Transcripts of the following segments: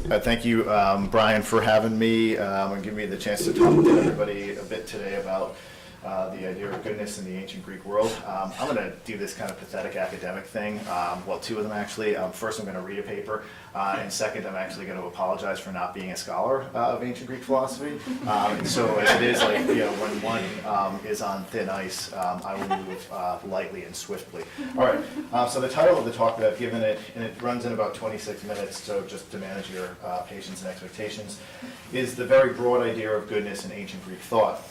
Thank you, Brian, for having me and giving me the chance to talk to everybody a bit today about the idea of goodness in the ancient Greek world. I'm going to do this kind of pathetic academic thing, well, two of them actually. First, I'm going to read a paper, and second, I'm actually going to apologize for not being a scholar of ancient Greek philosophy. And so as it is, like, when one is on thin ice, I will move lightly and swiftly. All right, so the title of the talk that I've given it, and it runs in about 26 minutes, so just to manage your patience and expectations, is the very broad idea of goodness in ancient Greek thought.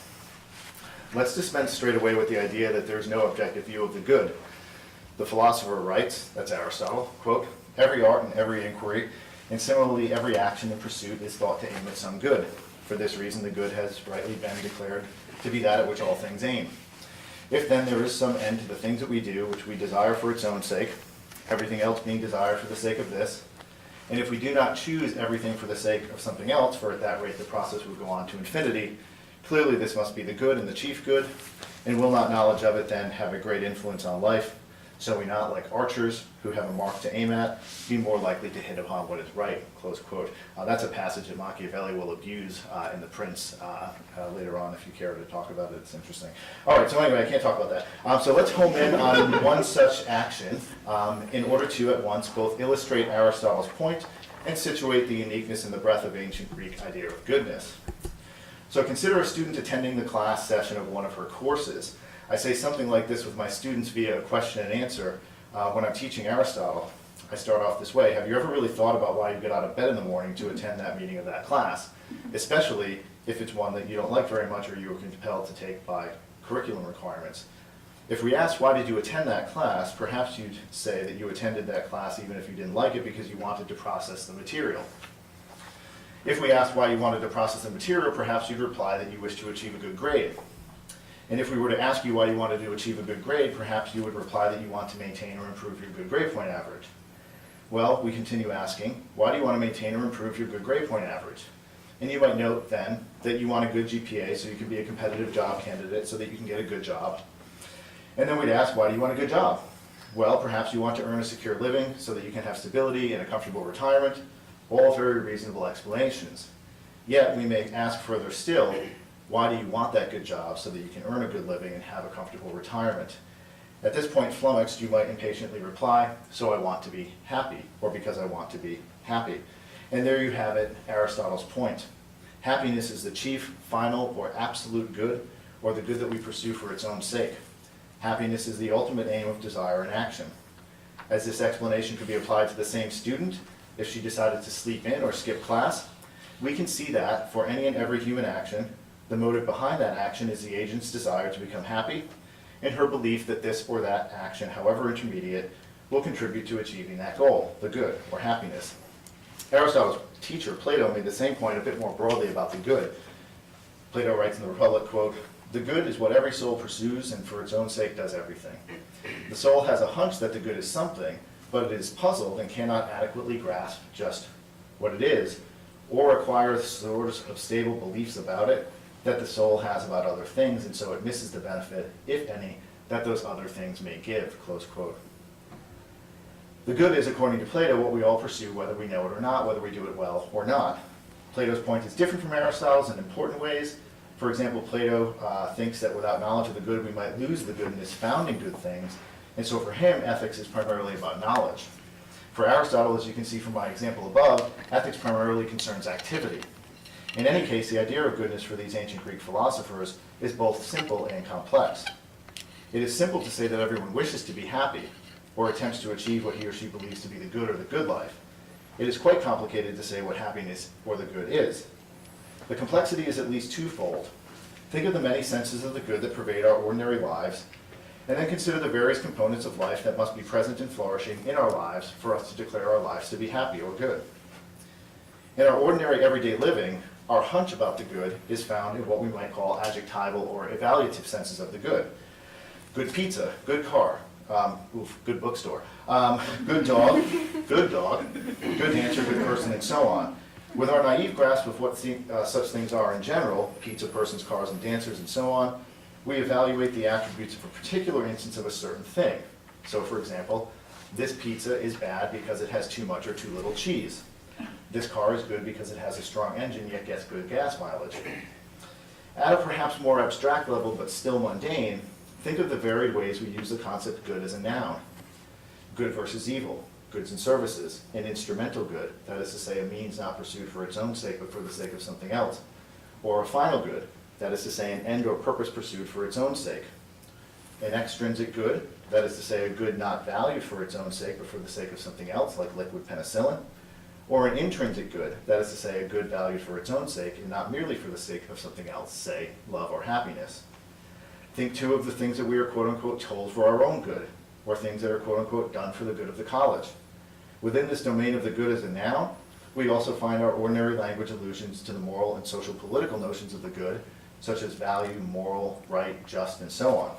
Let's dispense straight away with the idea that there's no objective view of the good. The philosopher writes, that's Aristotle, quote, "Every art and every inquiry, and similarly every action and pursuit is thought to aim at some good. For this reason the good has rightly been declared to be that at which all things aim. If then there is some end to the things that we do, which we desire for its own sake, everything else being desired for the sake of this, and if we do not choose everything for the sake of something else, for at that rate the process would go on to infinity, clearly this must be the good and the chief good, and will not knowledge of it then have a great influence on life? So we not, like archers who have a mark to aim at, be more likely to hit upon what is right," close quote. That's a passage that Machiavelli will abuse in The Prince later on if you care to talk about it. It's interesting. All right, so anyway, I can't talk about that. So let's home in on one such action in order to at once both illustrate Aristotle's point and situate the uniqueness and the breadth of ancient Greek idea of goodness. So consider a student attending the class session of one of her courses. I say something like this with my students via a question and answer when I'm teaching Aristotle. I start off this way: have you ever really thought about why you get out of bed in the morning to attend that meeting of that class, especially if it's one that you don't like very much or you were compelled to take by curriculum requirements? If we ask, why did you attend that class, perhaps you'd say that you attended that class even if you didn't like it because you wanted to process the material. If we asked why you wanted to process the material, perhaps you'd reply that you wish to achieve a good grade. And if we were to ask you why you wanted to achieve a good grade, perhaps you would reply that you want to maintain or improve your good grade point average. Well, we continue asking, why do you want to maintain or improve your good grade point average? And you might note then that you want a good GPA so you can be a competitive job candidate so that you can get a good job. And then we'd ask, why do you want a good job? Well, perhaps you want to earn a secure living so that you can have stability and a comfortable retirement. All very reasonable explanations. Yet we may ask further still, why do you want that good job so that you can earn a good living and have a comfortable retirement? At this point, flummoxed, you might impatiently reply, so I want to be happy, or because I want to be happy. And there you have it, Aristotle's point. Happiness is the chief, final, or absolute good, or the good that we pursue for its own sake. Happiness is the ultimate aim of desire and action. As this explanation could be applied to the same student, if she decided to sleep in or skip class, we can see that for any and every human action, the motive behind that action is the agent's desire to become happy, and her belief that this or that action, however intermediate, will contribute to achieving that goal, the good, or happiness. Aristotle's teacher, Plato, made the same point a bit more broadly about the good. Plato writes in the Republic, quote, "The good is what every soul pursues and for its own sake does everything. The soul has a hunch that the good is something, but it is puzzled and cannot adequately grasp just what it is, or acquire sorts of stable beliefs about it that the soul has about other things, and so it misses the benefit, if any, that those other things may give," close quote. The good is, according to Plato, what we all pursue, whether we know it or not, whether we do it well or not. Plato's point is different from Aristotle's in important ways. For example, Plato thinks that without knowledge of the good, we might lose the goodness found in good things. And so for him, ethics is primarily about knowledge. For Aristotle, as you can see from my example above, ethics primarily concerns activity. In any case, the idea of goodness for these ancient Greek philosophers is both simple and complex. It is simple to say that everyone wishes to be happy, or attempts to achieve what he or she believes to be the good or the good life. It is quite complicated to say what happiness or the good is. The complexity is at least twofold. Think of the many senses of the good that pervade our ordinary lives, and then consider the various components of life that must be present and flourishing in our lives for us to declare our lives to be happy or good. In our ordinary everyday living, our hunch about the good is found in what we might call adjectival or evaluative senses of the good. Good pizza, good car, good bookstore, good dog, good dancer, good person, and so on. With our naive grasp of what such things are in general, pizza, persons, cars, and dancers, and so on, we evaluate the attributes of a particular instance of a certain thing. So for example, this pizza is bad because it has too much or too little cheese. This car is good because it has a strong engine yet gets good gas mileage. At a perhaps more abstract level but still mundane, think of the varied ways we use the concept good as a noun. Good versus evil, goods and services, an instrumental good, that is to say a means not pursued for its own sake but for the sake of something else, or a final good, that is to say an end or purpose pursued for its own sake. An extrinsic good, that is to say a good not valued for its own sake but for the sake of something else, like liquid penicillin, or an intrinsic good, that is to say a good valued for its own sake and not merely for the sake of something else, say love or happiness. Think too of the things that we are quote-unquote told for our own good, or things that are quote-unquote done for the good of the college. Within this domain of the good as a noun, we also find our ordinary language allusions to the moral and social political notions of the good, such as value, moral, right, just, and so on.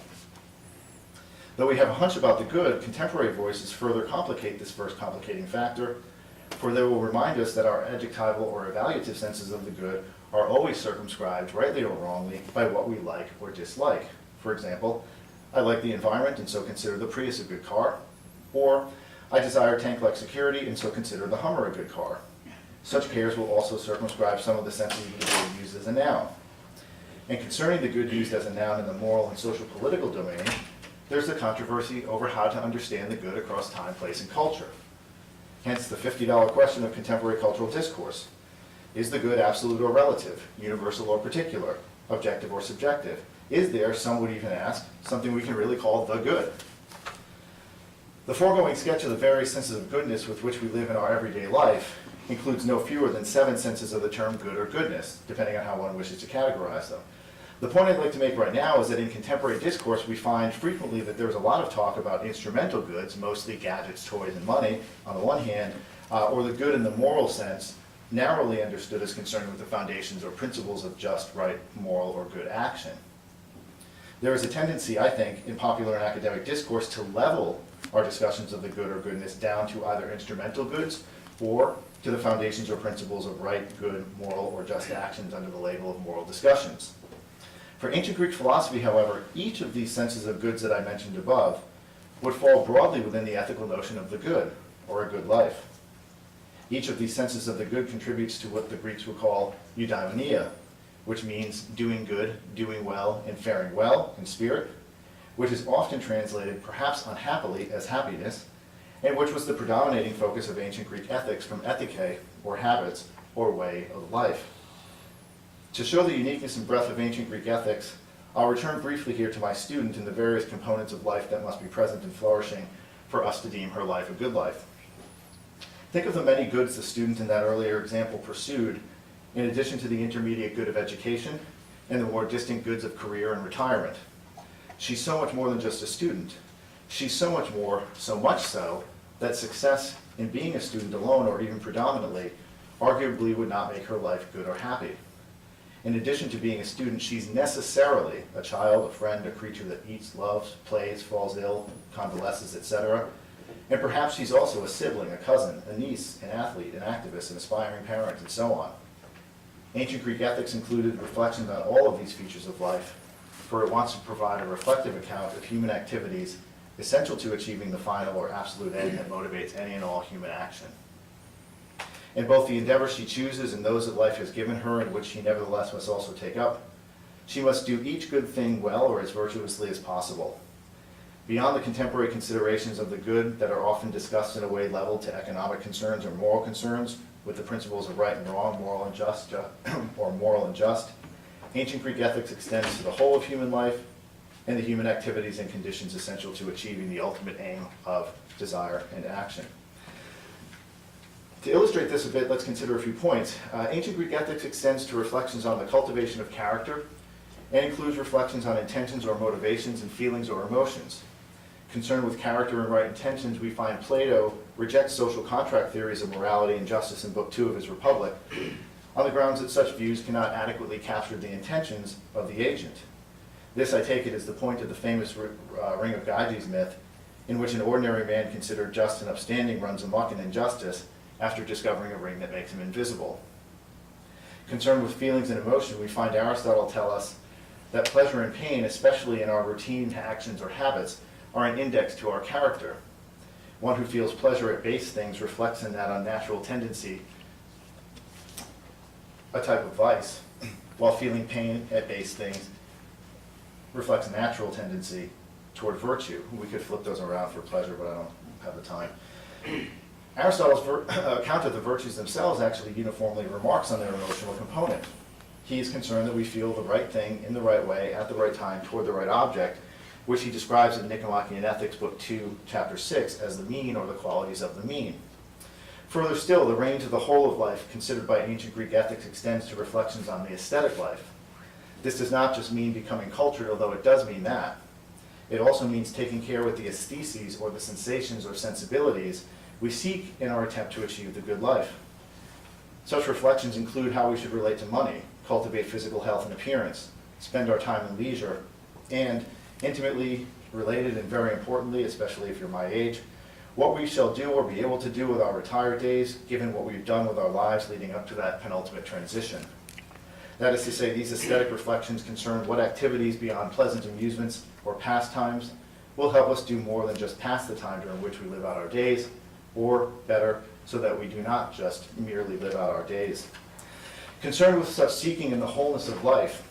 Though we have a hunch about the good, contemporary voices further complicate this first complicating factor, for they will remind us that our adjectival or evaluative senses of the good are always circumscribed, rightly or wrongly, by what we like or dislike. For example, I like the environment and so consider the Prius a good car, or I desire tank-like security and so consider the Hummer a good car. Such pairs will also circumscribe some of the senses of the good used as a noun. And concerning the good used as a noun in the moral and social political domain, there's the controversy over how to understand the good across time, place, and culture. Hence the $50 question of contemporary cultural discourse. Is the good absolute or relative, universal or particular, objective or subjective? Is there, some would even ask, something we can really call the good? The foregoing sketch of the various senses of goodness with which we live in our everyday life includes no fewer than 7 senses of the term good or goodness, depending on how one wishes to categorize them. The point I'd like to make right now is that in contemporary discourse we find frequently that there's a lot of talk about instrumental goods, mostly gadgets, toys, and money, on the one hand, or the good in the moral sense, narrowly understood as concerned with the foundations or principles of just, right, moral, or good action. There is a tendency, I think, in popular and academic discourse to level our discussions of the good or goodness down to either instrumental goods or to the foundations or principles of right, good, moral, or just actions under the label of moral discussions. For ancient Greek philosophy, however, each of these senses of goods that I mentioned above would fall broadly within the ethical notion of the good, or a good life. Each of these senses of the good contributes to what the Greeks would call eudaimonia, which means doing good, doing well, and faring well in spirit, which is often translated, perhaps unhappily, as happiness, and which was the predominating focus of ancient Greek ethics from ethike, or habits, or way of life. To show the uniqueness and breadth of ancient Greek ethics, I'll return briefly here to my student and the various components of life that must be present and flourishing for us to deem her life a good life. Think of the many goods the student in that earlier example pursued, in addition to the intermediate good of education and the more distant goods of career and retirement. She's so much more than just a student. She's so much more, so much so, that success in being a student alone, or even predominantly, arguably would not make her life good or happy. In addition to being a student, she's necessarily a child, a friend, a creature that eats, loves, plays, falls ill, convalesces, etc. And perhaps she's also a sibling, a cousin, a niece, an athlete, an activist, an aspiring parent, and so on. Ancient Greek ethics included reflections on all of these features of life, for it wants to provide a reflective account of human activities essential to achieving the final or absolute end that motivates any and all human action. In both the endeavors she chooses and those that life has given her, and which she nevertheless must also take up, she must do each good thing well or as virtuously as possible. Beyond the contemporary considerations of the good that are often discussed in a way leveled to economic concerns or moral concerns, with the principles of right and wrong, moral and just, or moral and just, ancient Greek ethics extends to the whole of human life and the human activities and conditions essential to achieving the ultimate aim of desire and action. To illustrate this a bit, let's consider a few points. Ancient Greek ethics extends to reflections on the cultivation of character and includes reflections on intentions or motivations and feelings or emotions. Concerned with character and right intentions, we find Plato rejects social contract theories of morality and justice in Book 2 of his Republic on the grounds that such views cannot adequately capture the intentions of the agent. This, I take it, is the point of the famous Ring of Gyges myth, in which an ordinary man considered just and upstanding runs amok in injustice after discovering a ring that makes him invisible. Concerned with feelings and emotion, we find Aristotle tell us that pleasure and pain, especially in our routine actions or habits, are an index to our character. One who feels pleasure at base things reflects in that unnatural tendency a type of vice, while feeling pain at base things reflects a natural tendency toward virtue. We could flip those around for pleasure, but I don't have the time. Aristotle's account of the virtues themselves actually uniformly remarks on their emotional component. He is concerned that we feel the right thing in the right way at the right time toward the right object, which he describes in Nicomachean Ethics, Book 2, Chapter 6, as the mean or the qualities of the mean. Further still, the range of the whole of life considered by ancient Greek ethics extends to reflections on the aesthetic life. This does not just mean becoming cultured, although it does mean that. It also means taking care with the aestheses, or the sensations or sensibilities we seek in our attempt to achieve the good life. Such reflections include how we should relate to money, cultivate physical health and appearance, spend our time in leisure, and intimately related and very importantly, especially if you're my age, what we shall do or be able to do with our retired days, given what we've done with our lives leading up to that penultimate transition. That is to say, these aesthetic reflections concern what activities beyond pleasant amusements or pastimes will help us do more than just pass the time during which we live out our days, or better, so that we do not just merely live out our days. Concerned with such seeking in the wholeness of life,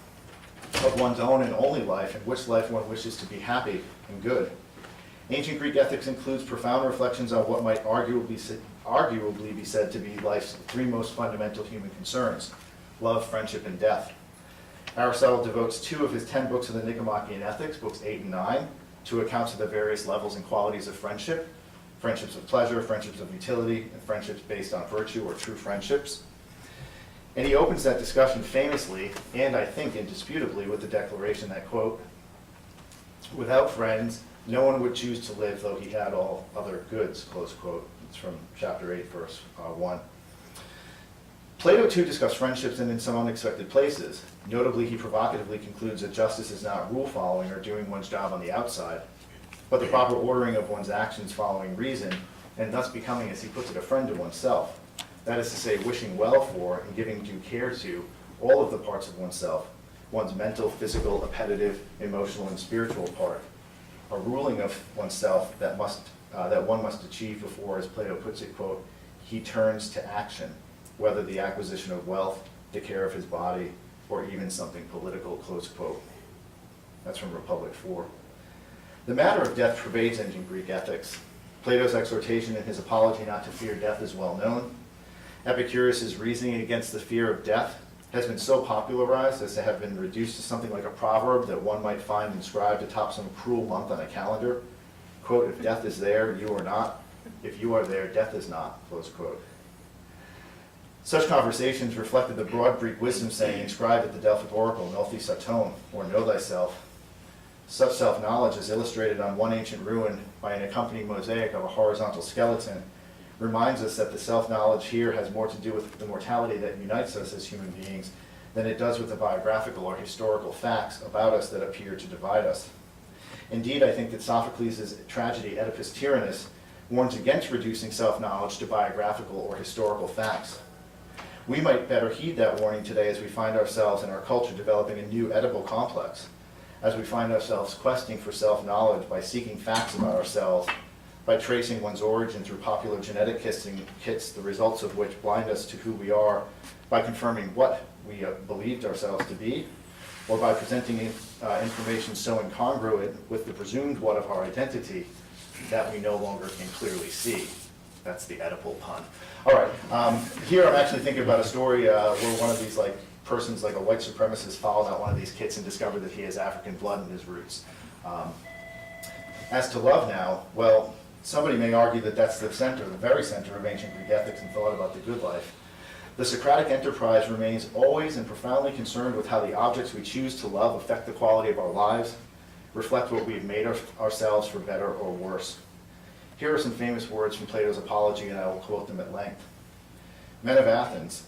of one's own and only life, in which life one wishes to be happy and good. Ancient Greek ethics includes profound reflections on what might arguably be said to be life's three most fundamental human concerns: love, friendship, and death. Aristotle devotes 2 of his 10 books of the Nicomachean Ethics, books 8 and 9, to accounts of the various levels and qualities of friendship: friendships of pleasure, friendships of utility, and friendships based on virtue or true friendships. And he opens that discussion famously, and I think indisputably, with the declaration that, quote, "Without friends, no one would choose to live though he had all other goods," close quote. It's from chapter 8, verse 1. Plato too discussed friendships and in some unexpected places. Notably, he provocatively concludes that justice is not rule following or doing one's job on the outside, but the proper ordering of one's actions following reason, and thus becoming, as he puts it, a friend to oneself. That is to say, wishing well for and giving due care to all of the parts of oneself, one's mental, physical, appetitive, emotional, and spiritual part. A ruling of oneself that one must achieve before, as Plato puts it, quote, he turns to action, whether the acquisition of wealth, the care of his body, or even something political, close quote. That's from Republic 4. The matter of death pervades ancient Greek ethics. Plato's exhortation in his Apology not to fear death is well known. Epicurus' reasoning against the fear of death has been so popularized as to have been reduced to something like a proverb that one might find inscribed atop some cruel month on a calendar. Quote, "If death is there, you are not. If you are there, death is not," close quote. Such conversations reflected the broad Greek wisdom saying inscribed at the Delphic oracle, "Nolthi saton," or "Know thyself." Such self-knowledge is illustrated on one ancient ruin by an accompanying mosaic of a horizontal skeleton, reminds us that the self-knowledge here has more to do with the mortality that unites us as human beings than it does with the biographical or historical facts about us that appear to divide us. Indeed, I think that Sophocles' tragedy Oedipus Tyrannus warns against reducing self-knowledge to biographical or historical facts. We might better heed that warning today as we find ourselves in our culture developing a new Oedipal complex, as we find ourselves questing for self-knowledge by seeking facts about ourselves, by tracing one's origin through popular genetic kits, the results of which blind us to who we are, by confirming what we believed ourselves to be, or by presenting information so incongruent with the presumed what of our identity that we no longer can clearly see. That's the Oedipal pun. All right, here I'm actually thinking about a story where one of these persons, like a white supremacist, followed out one of these kits and discovered that he has African blood in his roots. As to love now, well, somebody may argue that that's the center, the very center of ancient Greek ethics and thought about the good life. The Socratic enterprise remains always and profoundly concerned with how the objects we choose to love affect the quality of our lives, reflect what we have made ourselves for better or worse. Here are some famous words from Plato's Apology, and I will quote them at length. "Men of Athens,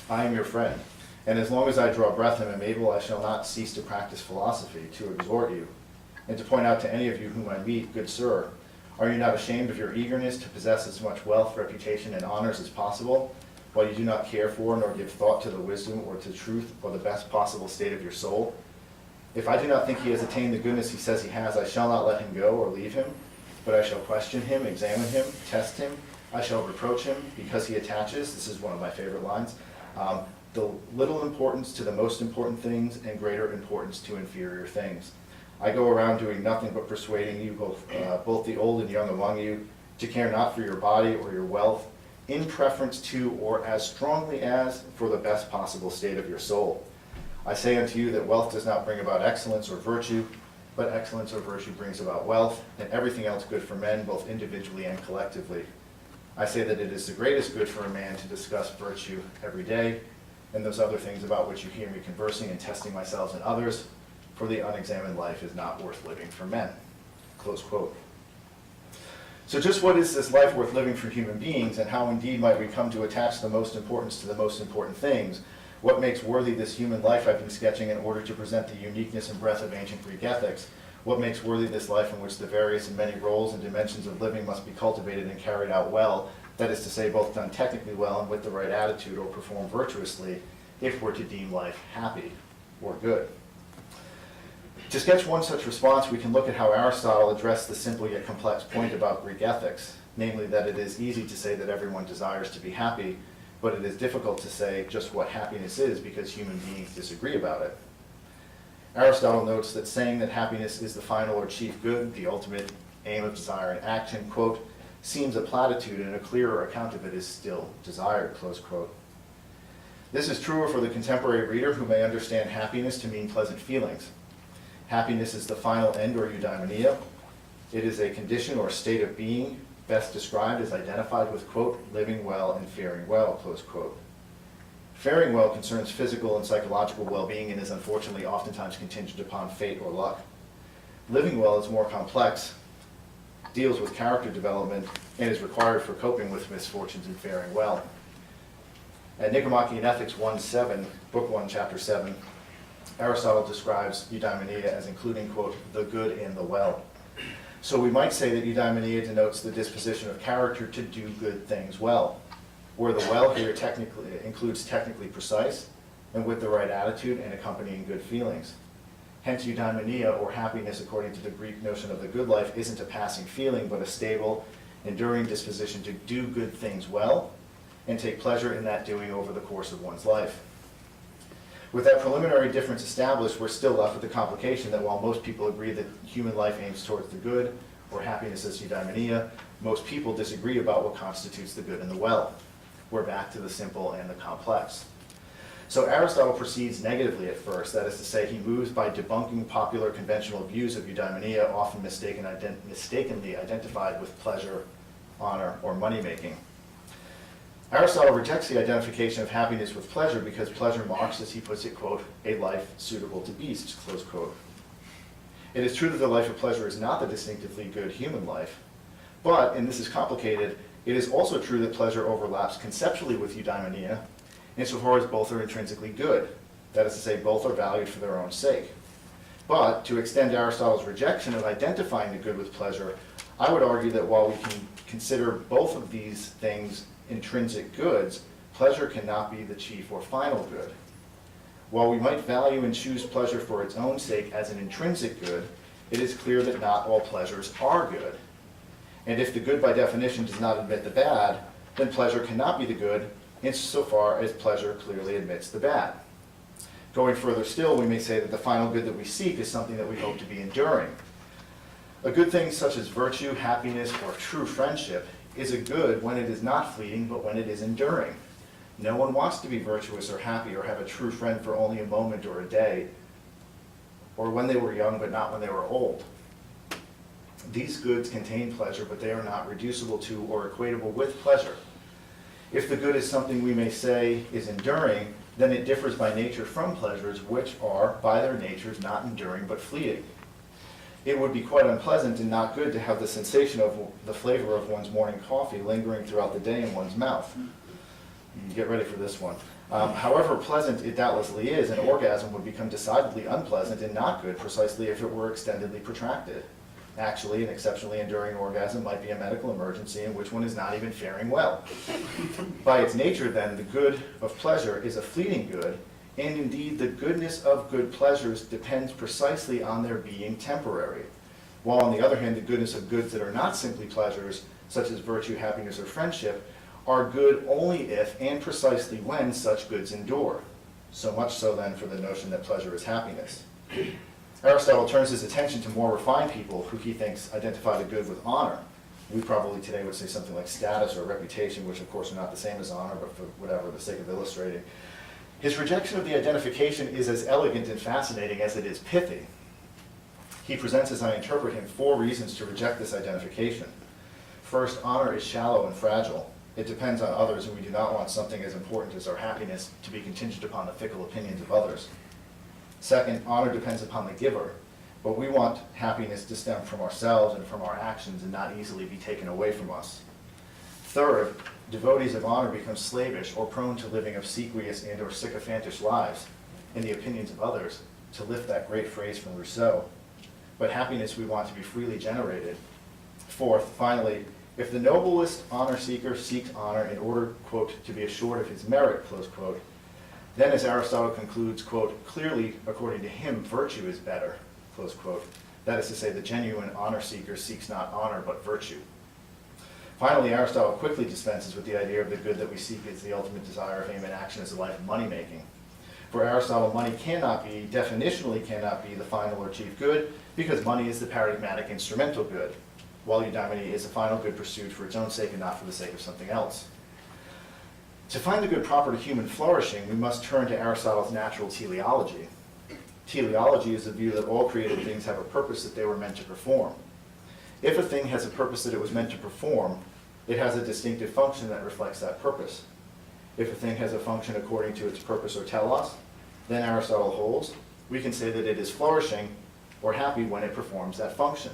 I am your friend, and as long as I draw breath and am able, I shall not cease to practice philosophy, to exhort you, and to point out to any of you whom I meet, good sir, are you not ashamed of your eagerness to possess as much wealth, reputation, and honors as possible, while you do not care for nor give thought to the wisdom or to truth or the best possible state of your soul? If I do not think he has attained the goodness he says he has, I shall not let him go or leave him, but I shall question him, examine him, test him. I shall reproach him because he attaches," this is one of my favorite lines, the little importance to the most important things and greater importance to inferior things. I go around doing nothing but persuading you, both the old and young among you, to care not for your body or your wealth, in preference to or as strongly as for the best possible state of your soul. I say unto you that wealth does not bring about excellence or virtue, but excellence or virtue brings about wealth, and everything else good for men, both individually and collectively. I say that it is the greatest good for a man to discuss virtue every day, and those other things about which you hear me conversing and testing myself and others, for the unexamined life is not worth living for men. Close quote. So just what is this life worth living for human beings, and how indeed might we come to attach the most importance to the most important things? What makes worthy this human life I've been sketching in order to present the uniqueness and breadth of ancient Greek ethics? What makes worthy this life in which the various and many roles and dimensions of living must be cultivated and carried out well, that is to say, both done technically well and with the right attitude, or performed virtuously, if we're to deem life happy or good? To sketch one such response, we can look at how Aristotle addressed the simple yet complex point about Greek ethics, namely that it is easy to say that everyone desires to be happy, but it is difficult to say just what happiness is because human beings disagree about it. Aristotle notes that saying that happiness is the final or chief good, the ultimate aim of desire and action, quote, seems a platitude, and a clearer account of it is still desired, close quote. This is truer for the contemporary reader who may understand happiness to mean pleasant feelings. Happiness is the final end, or eudaimonia. It is a condition or state of being, best described as identified with, quote, living well and faring well, close quote. Faring well concerns physical and psychological well-being and is unfortunately oftentimes contingent upon fate or luck. Living well is more complex, deals with character development, and is required for coping with misfortunes and faring well. At Nicomachean Ethics 1:7, Book 1, Chapter 7, Aristotle describes eudaimonia as including, quote, the good and the well. So we might say that eudaimonia denotes the disposition of character to do good things well, where the well here technically includes technically precise and with the right attitude and accompanying good feelings. Hence, eudaimonia, or happiness according to the Greek notion of the good life, isn't a passing feeling, but a stable, enduring disposition to do good things well and take pleasure in that doing over the course of one's life. With that preliminary difference established, we're still left with the complication that while most people agree that human life aims towards the good, or happiness as eudaimonia, most people disagree about what constitutes the good and the well. We're back to the simple and the complex. So Aristotle proceeds negatively at first, that is to say, he moves by debunking popular conventional views of eudaimonia, often mistakenly identified with pleasure, honor, or money-making. Aristotle rejects the identification of happiness with pleasure because pleasure marks, as he puts it, quote, a life suitable to beasts, close quote. It is true that the life of pleasure is not the distinctively good human life, but, and this is complicated, it is also true that pleasure overlaps conceptually with eudaimonia, insofar as both are intrinsically good, that is to say, both are valued for their own sake. But, to extend Aristotle's rejection of identifying the good with pleasure, I would argue that while we can consider both of these things intrinsic goods, pleasure cannot be the chief or final good. While we might value and choose pleasure for its own sake as an intrinsic good, it is clear that not all pleasures are good. And if the good by definition does not admit the bad, then pleasure cannot be the good insofar as pleasure clearly admits the bad. Going further still, we may say that the final good that we seek is something that we hope to be enduring. A good thing such as virtue, happiness, or true friendship is a good when it is not fleeting, but when it is enduring. No one wants to be virtuous or happy or have a true friend for only a moment or a day, or when they were young but not when they were old. These goods contain pleasure, but they are not reducible to or equatable with pleasure. If the good is something we may say is enduring, then it differs by nature from pleasures, which are, by their natures, not enduring but fleeting. It would be quite unpleasant and not good to have the sensation of the flavor of one's morning coffee lingering throughout the day in one's mouth. Get ready for this one. However pleasant it doubtlessly is, an orgasm would become decidedly unpleasant and not good precisely if it were extendedly protracted. Actually, an exceptionally enduring orgasm might be a medical emergency in which one is not even faring well. By its nature, then, the good of pleasure is a fleeting good, and indeed the goodness of good pleasures depends precisely on their being temporary, while on the other hand the goodness of goods that are not simply pleasures, such as virtue, happiness, or friendship, are good only if and precisely when such goods endure. So much so then for the notion that pleasure is happiness. Aristotle turns his attention to more refined people who he thinks identify the good with honor. We probably today would say something like status or reputation, which of course are not the same as honor, but for whatever, the sake of illustrating. His rejection of the identification is as elegant and fascinating as it is pithy. He presents, as I interpret him, 4 reasons to reject this identification. First, honor is shallow and fragile. It depends on others, and we do not want something as important as our happiness to be contingent upon the fickle opinions of others. Second, honor depends upon the giver, but we want happiness to stem from ourselves and from our actions and not easily be taken away from us. Third, devotees of honor become slavish or prone to living obsequious and or sycophantish lives in the opinions of others, to lift that great phrase from Rousseau. But happiness we want to be freely generated. Fourth, finally, if the noblest honor seeker seeks honor in order, quote, to be assured of his merit, close quote, then as Aristotle concludes, quote, clearly, according to him, virtue is better, close quote. That is to say, the genuine honor seeker seeks not honor, but virtue. Finally, Aristotle quickly dispenses with the idea of the good that we seek as the ultimate desire of aim and action as a life of money-making. For Aristotle, money definitionally cannot be the final or chief good, because money is the paradigmatic instrumental good, while eudaimonia is a final good pursued for its own sake and not for the sake of something else. To find the good proper to human flourishing, we must turn to Aristotle's natural teleology. Teleology is the view that all created things have a purpose that they were meant to perform. If a thing has a purpose that it was meant to perform, it has a distinctive function that reflects that purpose. If a thing has a function according to its purpose or telos, then Aristotle holds, we can say that it is flourishing or happy when it performs that function.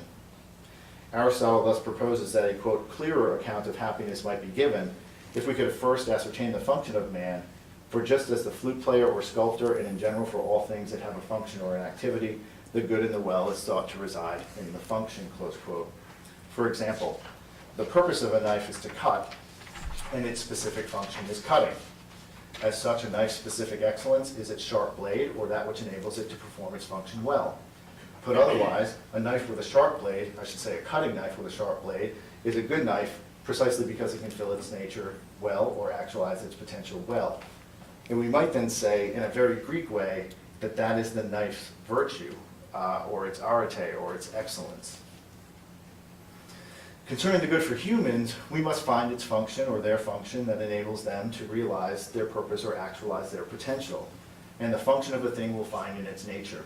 Aristotle thus proposes that a, quote, clearer account of happiness might be given if we could first ascertain the function of man, for just as the flute player or sculptor, and in general for all things that have a function or an activity, the good and the well is thought to reside in the function, close quote. For example, the purpose of a knife is to cut, and its specific function is cutting. As such, a knife's specific excellence is its sharp blade, or that which enables it to perform its function well. Put otherwise, a knife with a sharp blade, I should say a cutting knife with a sharp blade, is a good knife precisely because it can fill its nature well or actualize its potential well. And we might then say, in a very Greek way, that that is the knife's virtue, or its arete, or its excellence. Concerning the good for humans, we must find its function or their function that enables them to realize their purpose or actualize their potential. And the function of a thing we'll find in its nature.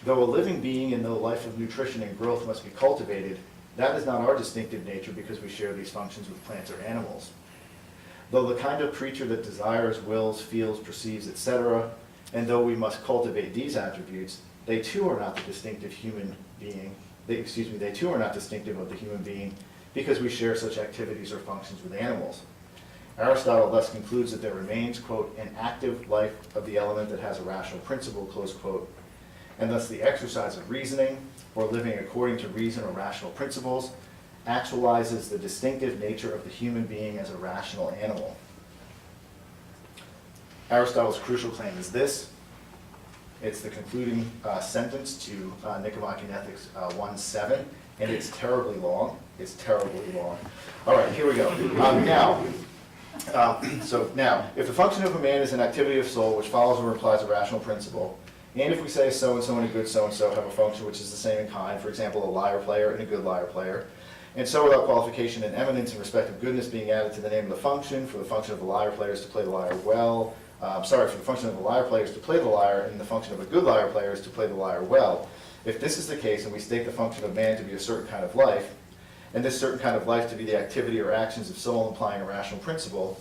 Though a living being and though life of nutrition and growth must be cultivated, that is not our distinctive nature because we share these functions with plants or animals. Though the kind of creature that desires, wills, feels, perceives, etc., and though we must cultivate these attributes, they too are not the distinctive human being. They too are not distinctive of the human being because we share such activities or functions with animals. Aristotle thus concludes that there remains, quote, an active life of the element that has a rational principle, close quote, and thus the exercise of reasoning, or living according to reason or rational principles, actualizes the distinctive nature of the human being as a rational animal. Aristotle's crucial claim is this. It's the concluding sentence to Nicomachean Ethics 1:7, and it's terribly long. It's terribly long. All right, here we go. Now, if the function of a man is an activity of soul which follows or implies a rational principle, and if we say so-and-so and a good so-and-so have a function which is the same in kind, for example, a lyre player and a good lyre player, and so without qualification and eminence in respect of goodness being added to the name of the function, for the function of the lyre player is to play the lyre well, for the function of the lyre player is to play the lyre, and the function of a good lyre player is to play the lyre well. If this is the case, and we state the function of man to be a certain kind of life, and this certain kind of life to be the activity or actions of soul implying a rational principle,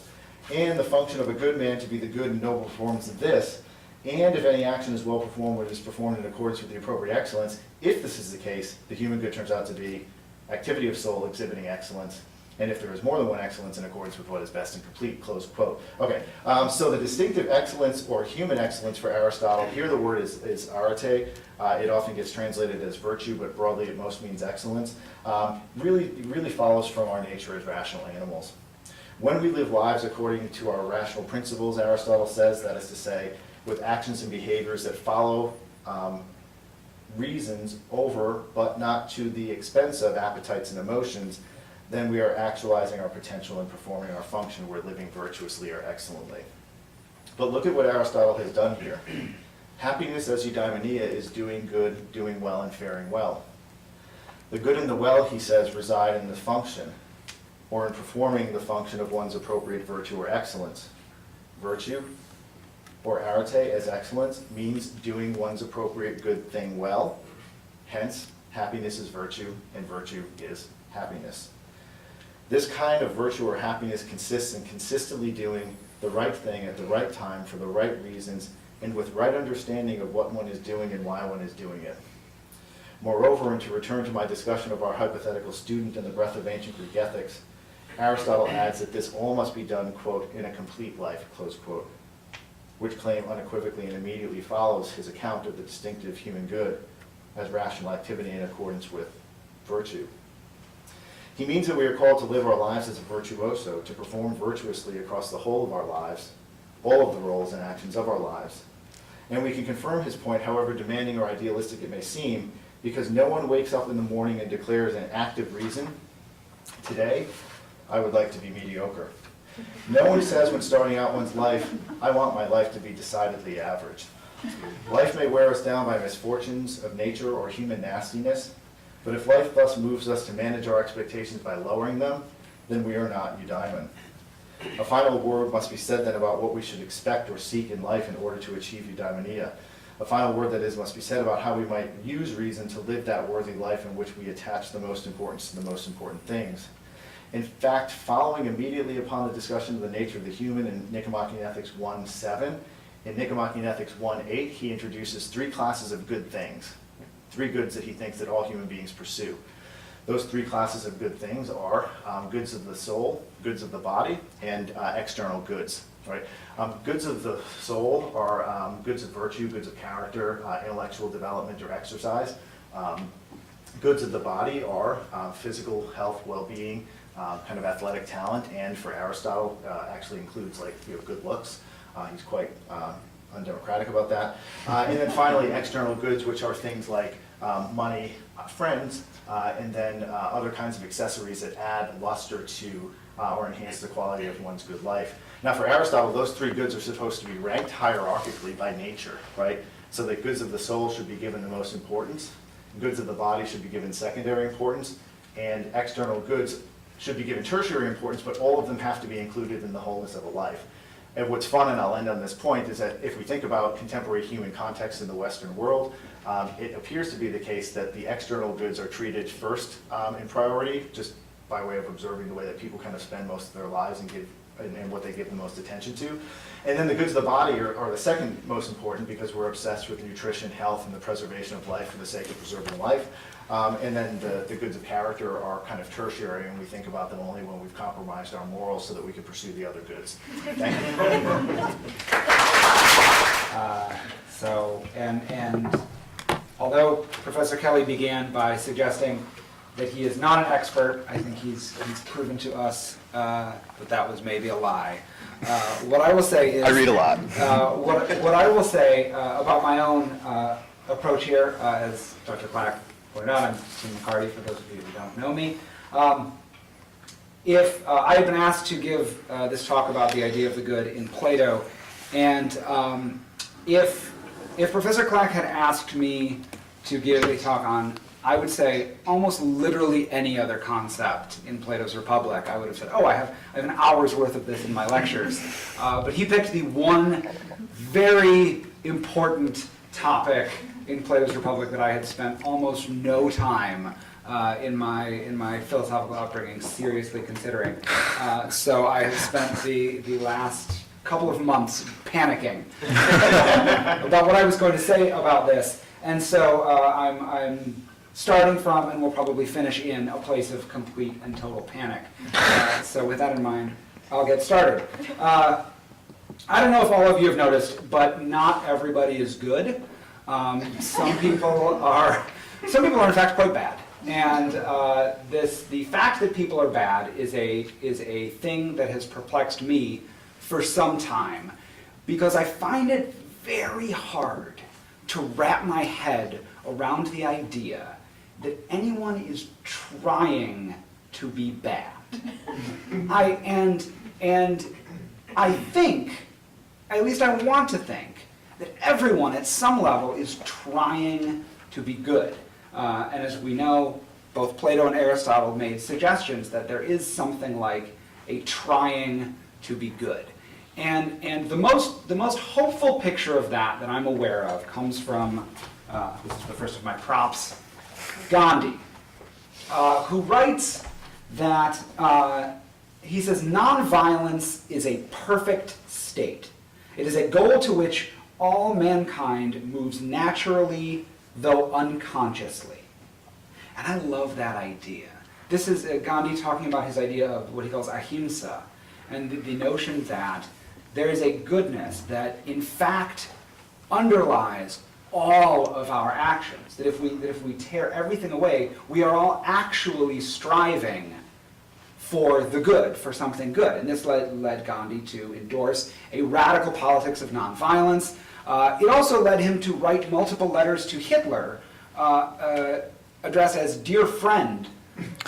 and the function of a good man to be the good and noble performance of this, and if any action is well performed when it is performed in accordance with the appropriate excellence, if this is the case, the human good turns out to be activity of soul exhibiting excellence, and if there is more than one excellence in accordance with what is best and complete, close quote. Okay, so the distinctive excellence or human excellence for Aristotle, here the word is arete. It often gets translated as virtue, but broadly it most means excellence. Really follows from our nature as rational animals. When we live lives according to our rational principles, Aristotle says, that is to say, with actions and behaviors that follow reasons over, but not to the expense of appetites and emotions, then we are actualizing our potential and performing our function. We're living virtuously or excellently. But look at what Aristotle has done here. Happiness as eudaimonia is doing good, doing well, and faring well. The good and the well, he says, reside in the function, or in performing the function of one's appropriate virtue or excellence. Virtue, or arete as excellence, means doing one's appropriate good thing well. Hence, happiness is virtue, and virtue is happiness. This kind of virtue or happiness consists in consistently doing the right thing at the right time for the right reasons and with right understanding of what one is doing and why one is doing it. Moreover, and to return to my discussion of our hypothetical student and the breadth of ancient Greek ethics, Aristotle adds that this all must be done, quote, in a complete life, close quote, which claim unequivocally and immediately follows his account of the distinctive human good as rational activity in accordance with virtue. He means that we are called to live our lives as a virtuoso, to perform virtuously across the whole of our lives, all of the roles and actions of our lives. And we can confirm his point, however demanding or idealistic it may seem, because no one wakes up in the morning and declares an active reason, today, I would like to be mediocre. No one says when starting out one's life, I want my life to be decidedly average. Life may wear us down by misfortunes of nature or human nastiness, but if life thus moves us to manage our expectations by lowering them, then we are not eudaimon. A final word must be said then about what we should expect or seek in life in order to achieve eudaimonia. A final word, that is, must be said about how we might use reason to live that worthy life in which we attach the most importance to the most important things. In fact, following immediately upon the discussion of the nature of the human in Nicomachean Ethics 1:7, in Nicomachean Ethics 1:8, he introduces three classes of good things, three goods that he thinks that all human beings pursue. Those three classes of good things are goods of the soul, goods of the body, and external goods. Right? Goods of the soul are goods of virtue, goods of character, intellectual development or exercise. Goods of the body are physical health, well-being, kind of athletic talent, and for Aristotle, actually includes like good looks. He's quite undemocratic about that. And then finally, external goods, which are things like money, friends, and then other kinds of accessories that add luster to or enhance the quality of one's good life. Now for Aristotle, those three goods are supposed to be ranked hierarchically by nature, right? So the goods of the soul should be given the most importance, goods of the body should be given secondary importance, and external goods should be given tertiary importance, but all of them have to be included in the wholeness of a life. And what's fun, and I'll end on this point, is that if we think about contemporary human context in the Western world, it appears to be the case that the external goods are treated first in priority, just by way of observing the way that people kind of spend most of their lives and what they give the most attention to. And then the goods of the body are the second most important because we're obsessed with nutrition, health, and the preservation of life for the sake of preserving life. And then the goods of character are kind of tertiary, and we think about them only when we've compromised our morals so that we can pursue the other goods. Thank you. And although Professor Kelly began by suggesting that he is not an expert, I think he's proven to us that that was maybe a lie. What I will say is... I read a lot. What I will say about my own approach here, as Dr. Clack pointed out, I'm Wyatt McCarty, for those of you who don't know me. If I had been asked to give this talk about the idea of the good in Plato, and if Professor Clack had asked me to give a talk on, I would say, almost literally any other concept in Plato's Republic, I would have said, oh, I have an hour's worth of this in my lectures. But he picked the one very important topic in Plato's Republic that I had spent almost no time in my philosophical upbringing seriously considering. So I have spent the last couple of months panicking about what I was going to say about this. And so I'm starting from, and we'll probably finish in, a place of complete and total panic. So with that in mind, I'll get started. I don't know if all of you have noticed, but not everybody is good. Some people are in fact quite bad. And the fact that people are bad is a thing that has perplexed me for some time, because I find it very hard to wrap my head around the idea that anyone is trying to be bad. I think, at least I want to think, that everyone at some level is trying to be good. And as we know, both Plato and Aristotle made suggestions that there is something like a trying to be good. And the most hopeful picture of that I'm aware of comes from, this is the first of my props, Gandhi, who writes that, he says, nonviolence is a perfect state. It is a goal to which all mankind moves naturally, though unconsciously. And I love that idea. This is Gandhi talking about his idea of what he calls ahimsa, and the notion that there is a goodness that in fact underlies all of our actions. That if we tear everything away, we are all actually striving for the good, for something good. And this led Gandhi to endorse a radical politics of nonviolence. It also led him to write multiple letters to Hitler, addressed as "Dear Friend,"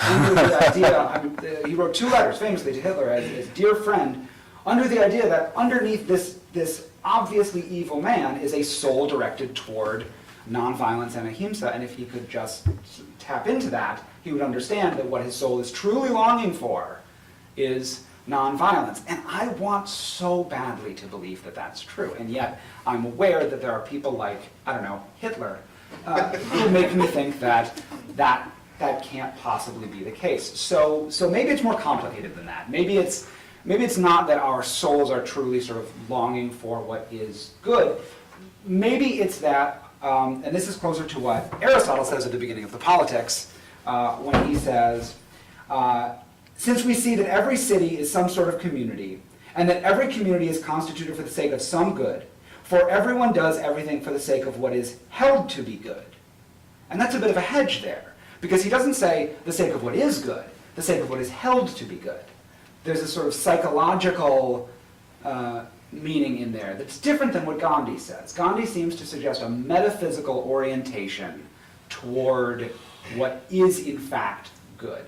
under the idea, he wrote 2 letters famously to Hitler as "Dear Friend," under the idea that underneath this obviously evil man is a soul directed toward nonviolence and ahimsa, and if he could just tap into that, he would understand that what his soul is truly longing for is nonviolence. And I want so badly to believe that that's true, and yet I'm aware that there are people like, I don't know, Hitler, who make me think that can't possibly be the case. So maybe it's more complicated than that. Maybe it's not that our souls are truly sort of longing for what is good. Maybe it's that, and this is closer to what Aristotle says at the beginning of the Politics, when he says, since we see that every city is some sort of community, and that every community is constituted for the sake of some good, for everyone does everything for the sake of what is held to be good. And that's a bit of a hedge there, because he doesn't say the sake of what is good, the sake of what is held to be good. There's a sort of psychological meaning in there that's different than what Gandhi says. Gandhi seems to suggest a metaphysical orientation toward what is in fact good.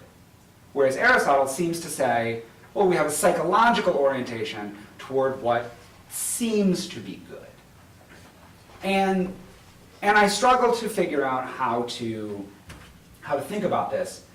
Whereas Aristotle seems to say, well, we have a psychological orientation toward what seems to be good. And I struggle to figure out how to think about this,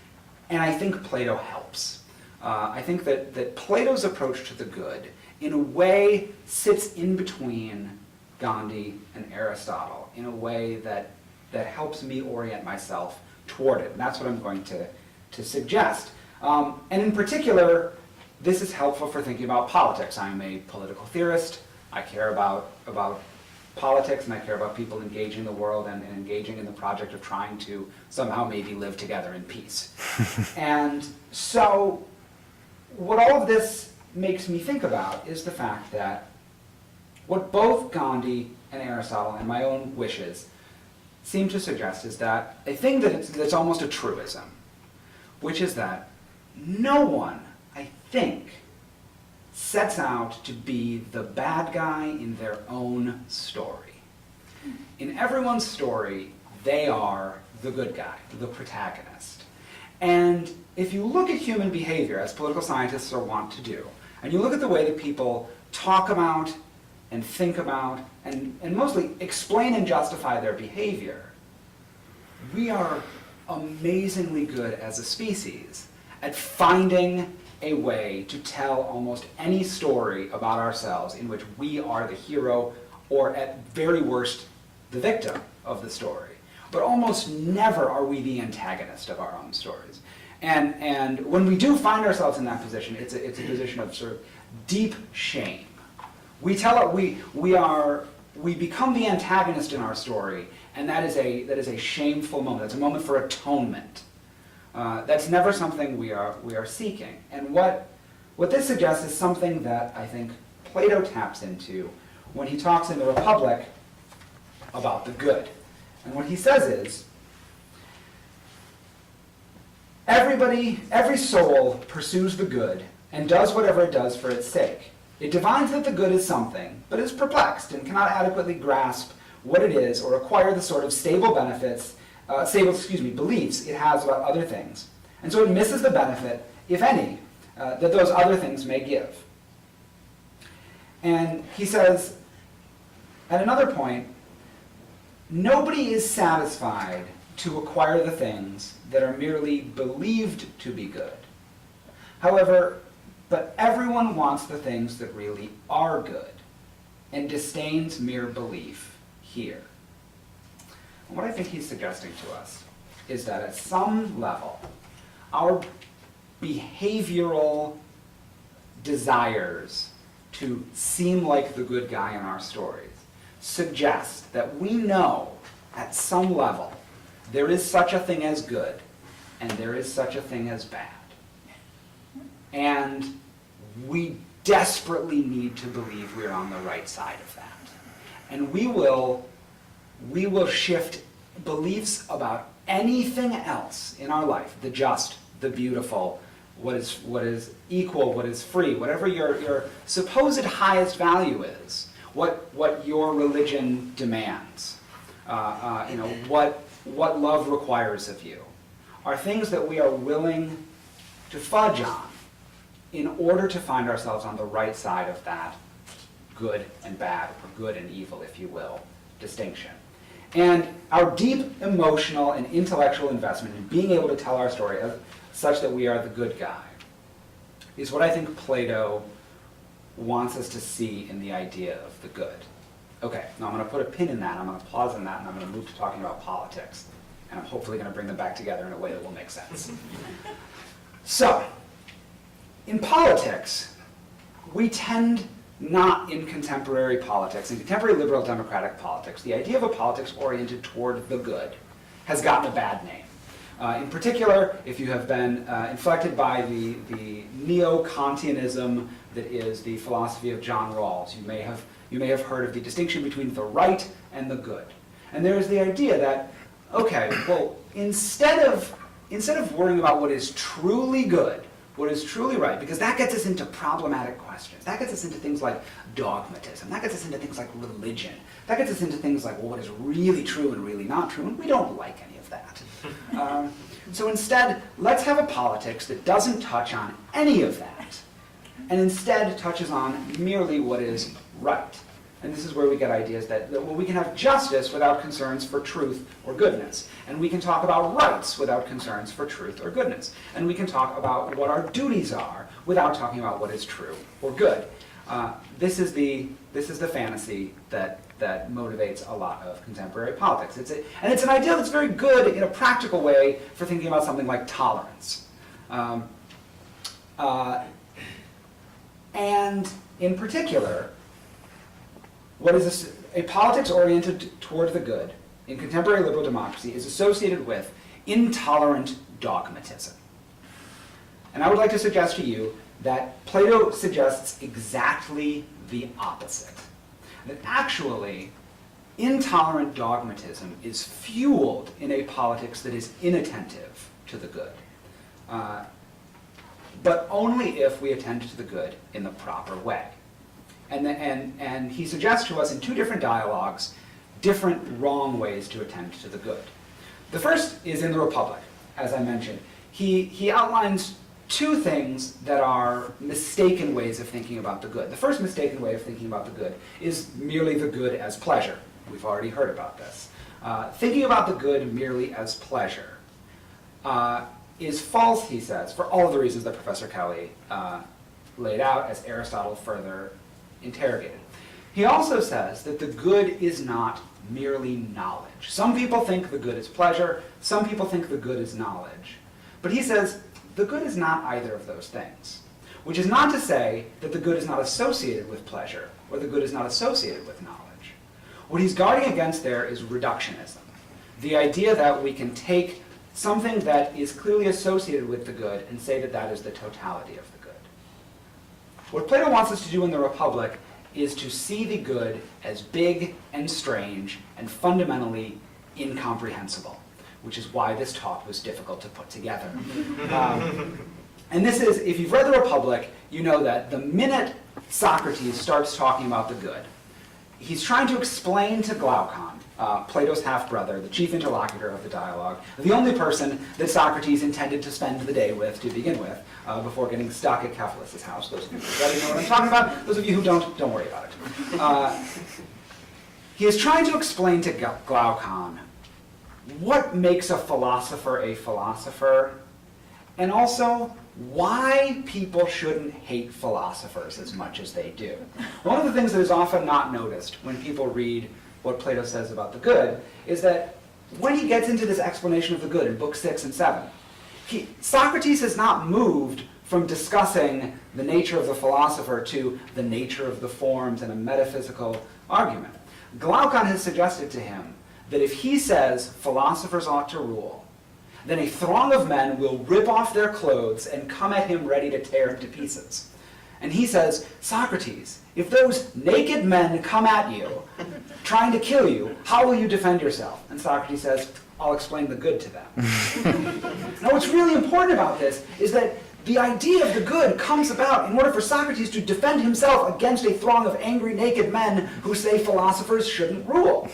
and I think Plato helps. I think that Plato's approach to the good, in a way, sits in between Gandhi and Aristotle, in a way that helps me orient myself toward it. And that's what I'm going to suggest. And in particular, this is helpful for thinking about politics. I'm a political theorist. I care about politics, and I care about people engaging the world and engaging in the project of trying to somehow maybe live together in peace. And so what all of this makes me think about is the fact that what both Gandhi and Aristotle and my own wishes seem to suggest is that a thing that's almost a truism, which is that no one, I think, sets out to be the bad guy in their own story. In everyone's story, they are the good guy, the protagonist. And if you look at human behavior, as political scientists are wont to do, and you look at the way that people talk about and think about and mostly explain and justify their behavior, we are amazingly good as a species at finding a way to tell almost any story about ourselves in which we are the hero, or at very worst, the victim of the story. But almost never are we the antagonist of our own stories. And when we do find ourselves in that position, it's a position of sort of deep shame. We become the antagonist in our story, and that is a shameful moment. That's a moment for atonement. That's never something we are seeking. And what this suggests is something that I think Plato taps into when he talks in the Republic about the good. And what he says is, every soul pursues the good and does whatever it does for its sake. It divines that the good is something, but is perplexed and cannot adequately grasp what it is or acquire the sort of stable beliefs it has about other things. And so it misses the benefit, if any, that those other things may give. And he says, at another point, nobody is satisfied to acquire the things that are merely believed to be good. However, but everyone wants the things that really are good, and disdains mere belief here. And what I think he's suggesting to us is that at some level, our behavioral desires to seem like the good guy in our stories suggest that we know at some level there is such a thing as good and there is such a thing as bad. And we desperately need to believe we're on the right side of that. And we will shift beliefs about anything else in our life, the just, the beautiful, what is equal, what is free, whatever your supposed highest value is, what your religion demands, what love requires of you, are things that we are willing to fudge on in order to find ourselves on the right side of that good and bad, or good and evil, if you will, distinction. And our deep emotional and intellectual investment in being able to tell our story such that we are the good guy is what I think Plato wants us to see in the idea of the good. Okay, now I'm going to put a pin in that, I'm going to pause on that, and I'm going to move to talking about politics. And I'm hopefully going to bring them back together in a way that will make sense. So, in politics, we tend not in contemporary politics, in contemporary liberal democratic politics, the idea of a politics oriented toward the good has gotten a bad name. In particular, if you have been inflected by the neo-Kantianism that is the philosophy of John Rawls, you may have heard of the distinction between the right and the good. And there is the idea that, okay, well, instead of worrying about what is truly good, what is truly right, because that gets us into problematic questions. That gets us into things like dogmatism. That gets us into things like religion. That gets us into things like, well, what is really true and really not true, and we don't like any of that. So instead, let's have a politics that doesn't touch on any of that, and instead touches on merely what is right. And this is where we get ideas that well, we can have justice without concerns for truth or goodness. And we can talk about rights without concerns for truth or goodness. And we can talk about what our duties are without talking about what is true or good. This is the fantasy that motivates a lot of contemporary politics. And it's an idea that's very good in a practical way for thinking about something like tolerance. And in particular, what is a politics oriented toward the good in contemporary liberal democracy is associated with intolerant dogmatism. And I would like to suggest to you that Plato suggests exactly the opposite. That actually, intolerant dogmatism is fueled in a politics that is inattentive to the good. But only if we attend to the good in the proper way. And he suggests to us in two different dialogues different wrong ways to attend to the good. The first is in the Republic, as I mentioned. He outlines two things that are mistaken ways of thinking about the good. The first mistaken way of thinking about the good is merely the good as pleasure. We've already heard about this. Thinking about the good merely as pleasure is false, he says, for all of the reasons that Professor Kelly laid out as Aristotle further interrogated. He also says that the good is not merely knowledge. Some people think the good is pleasure, some people think the good is knowledge. But he says the good is not either of those things, which is not to say that the good is not associated with pleasure or the good is not associated with knowledge. What he's guarding against there is reductionism, the idea that we can take something that is clearly associated with the good and say that that is the totality of the good. What Plato wants us to do in the Republic is to see the good as big and strange and fundamentally incomprehensible, which is why this talk was difficult to put together. And this is, if you've read the Republic, you know that the minute Socrates starts talking about the good, he's trying to explain to Glaucon, Plato's half-brother, the chief interlocutor of the dialogue, the only person that Socrates intended to spend the day with to begin with, before getting stuck at Cephalus's house. Those of you who already know what I'm talking about. Those of you who don't worry about it. He is trying to explain to Glaucon what makes a philosopher, and also why people shouldn't hate philosophers as much as they do. One of the things that is often not noticed when people read what Plato says about the good is that when he gets into this explanation of the good in Book 6 and 7, Socrates has not moved from discussing the nature of the philosopher to the nature of the forms and a metaphysical argument. Glaucon has suggested to him that if he says philosophers ought to rule, then a throng of men will rip off their clothes and come at him ready to tear him to pieces. And he says, Socrates, if those naked men come at you, trying to kill you, how will you defend yourself? And Socrates says, I'll explain the good to them. Now what's really important about this is that the idea of the good comes about in order for Socrates to defend himself against a throng of angry naked men who say philosophers shouldn't rule.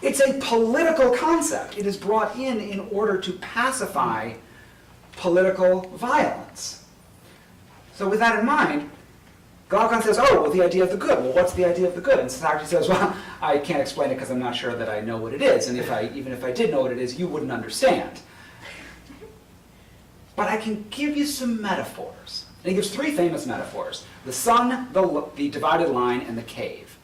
It's a political concept. It is brought in order to pacify political violence. So with that in mind, Glaucon says, oh, well, the idea of the good. Well, what's the idea of the good? And Socrates says, well, I can't explain it because I'm not sure that I know what it is. And even if I did know what it is, you wouldn't understand. But I can give you some metaphors. And he gives three famous metaphors: the sun, the divided line, and the cave.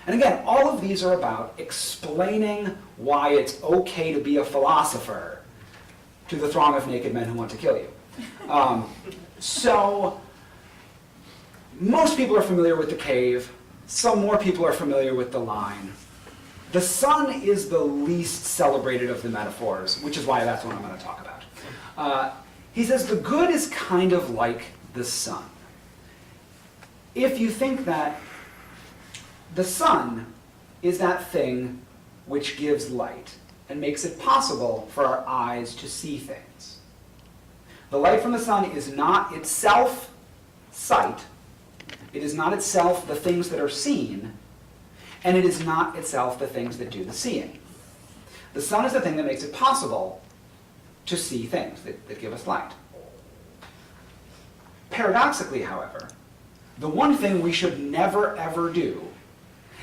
And again, all of these are about explaining why it's okay to be a philosopher to the throng of naked men who want to kill you. So most people are familiar with the cave. Some more people are familiar with the line. The sun is the least celebrated of the metaphors, which is why that's what I'm going to talk about. He says the good is kind of like the sun. If you think that the sun is that thing which gives light and makes it possible for our eyes to see things. The light from the sun is not itself sight. It is not itself the things that are seen, and it is not itself the things that do the seeing. The sun is the thing that makes it possible to see things that give us light. Paradoxically, however, the one thing we should never ever do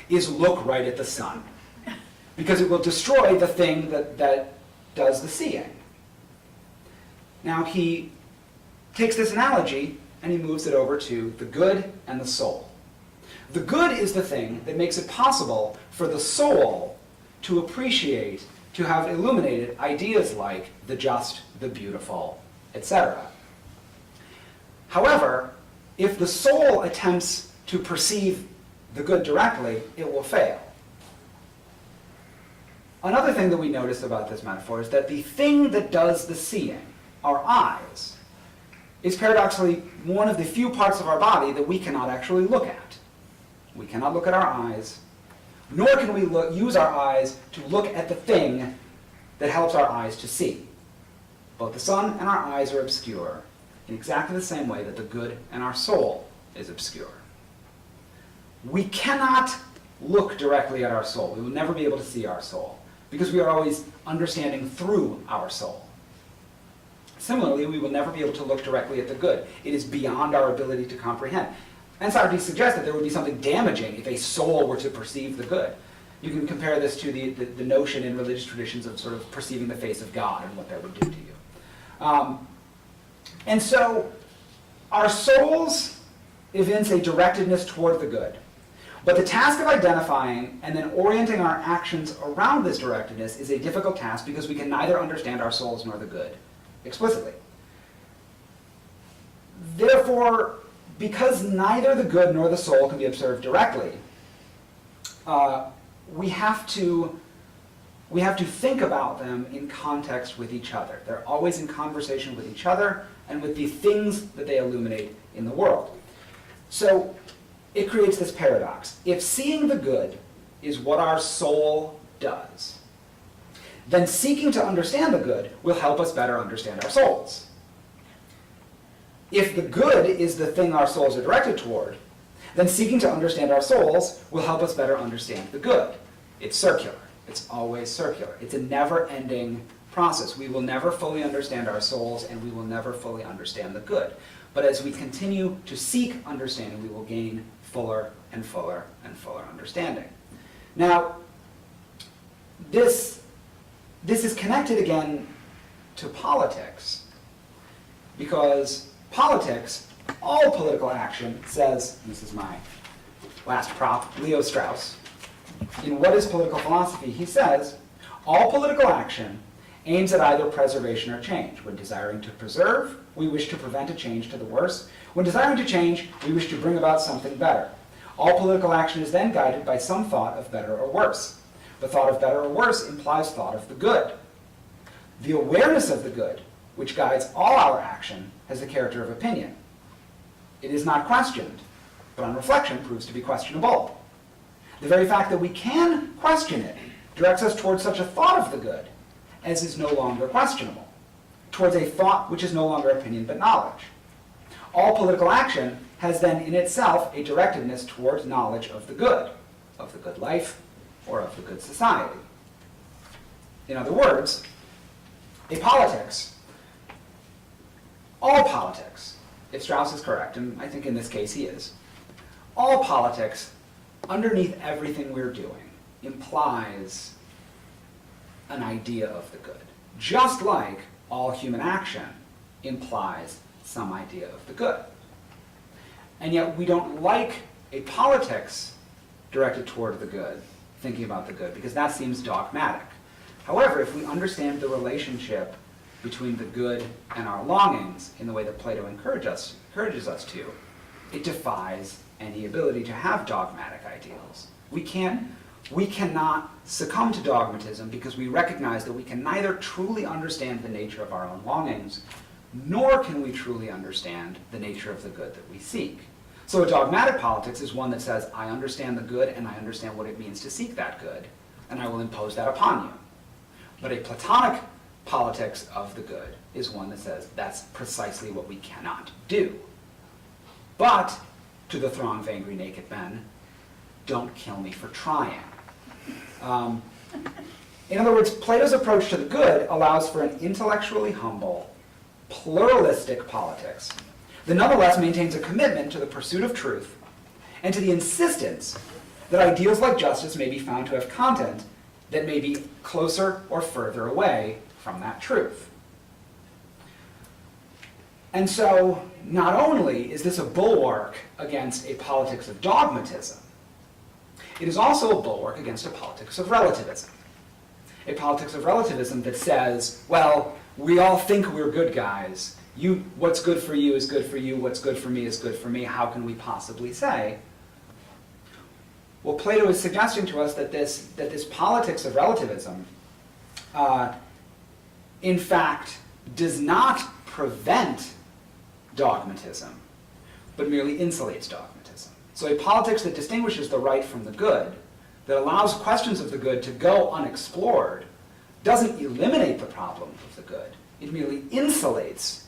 is look right at the sun, because it will destroy the thing that does the seeing. Now he takes this analogy and he moves it over to the good and the soul. The good is the thing that makes it possible for the soul to appreciate, to have illuminated ideas like the just, the beautiful, etc. However, if the soul attempts to perceive the good directly, it will fail. Another thing that we notice about this metaphor is that the thing that does the seeing, our eyes, is paradoxically one of the few parts of our body that we cannot actually look at. We cannot look at our eyes, nor can we use our eyes to look at the thing that helps our eyes to see. Both the sun and our eyes are obscure in exactly the same way that the good and our soul is obscure. We cannot look directly at our soul. We will never be able to see our soul, because we are always understanding through our soul. Similarly, we will never be able to look directly at the good. It is beyond our ability to comprehend. And Socrates suggests that there would be something damaging if a soul were to perceive the good. You can compare this to the notion in religious traditions of sort of perceiving the face of God and what that would do to you. And so our souls evince a directedness toward the good. But the task of identifying and then orienting our actions around this directedness is a difficult task, because we can neither understand our souls nor the good explicitly. Therefore, because neither the good nor the soul can be observed directly, we have to think about them in context with each other. They're always in conversation with each other and with the things that they illuminate in the world. So it creates this paradox. If seeing the good is what our soul does, then seeking to understand the good will help us better understand our souls. If the good is the thing our souls are directed toward, then seeking to understand our souls will help us better understand the good. It's circular. It's always circular. It's a never-ending process. We will never fully understand our souls, and we will never fully understand the good. But as we continue to seek understanding, we will gain fuller and fuller and fuller understanding. Now, this is connected again to politics, because politics, all political action says, and this is my last prop, Leo Strauss, in What is Political Philosophy, he says, all political action aims at either preservation or change. When desiring to preserve, we wish to prevent a change to the worse. When desiring to change, we wish to bring about something better. All political action is then guided by some thought of better or worse. The thought of better or worse implies thought of the good. The awareness of the good, which guides all our action, has the character of opinion. It is not questioned, but on reflection proves to be questionable. The very fact that we can question it directs us towards such a thought of the good as is no longer questionable, towards a thought which is no longer opinion but knowledge. All political action has then in itself a directedness towards knowledge of the good life, or of the good society. In other words, a politics, all politics, if Strauss is correct, and I think in this case he is, all politics, underneath everything we're doing, implies an idea of the good. Just like all human action implies some idea of the good. And yet we don't like a politics directed toward the good, thinking about the good, because that seems dogmatic. However, if we understand the relationship between the good and our longings in the way that Plato encourages us to, it defies any ability to have dogmatic ideals. We cannot succumb to dogmatism because we recognize that we can neither truly understand the nature of our own longings, nor can we truly understand the nature of the good that we seek. So a dogmatic politics is one that says, I understand the good and I understand what it means to seek that good, and I will impose that upon you. But a Platonic politics of the good is one that says, that's precisely what we cannot do. But, to the throng of angry naked men, don't kill me for trying. In other words, Plato's approach to the good allows for an intellectually humble, pluralistic politics that nonetheless maintains a commitment to the pursuit of truth and to the insistence that ideals like justice may be found to have content that may be closer or further away from that truth. And so, not only is this a bulwark against a politics of dogmatism, it is also a bulwark against a politics of relativism. A politics of relativism that says, well, we all think we're good guys. What's good for you is good for you. What's good for me is good for me. How can we possibly say? Well, Plato is suggesting to us that this politics of relativism, in fact, does not prevent dogmatism, but merely insulates dogmatism. So a politics that distinguishes the right from the good, that allows questions of the good to go unexplored, doesn't eliminate the problem of the good. It merely insulates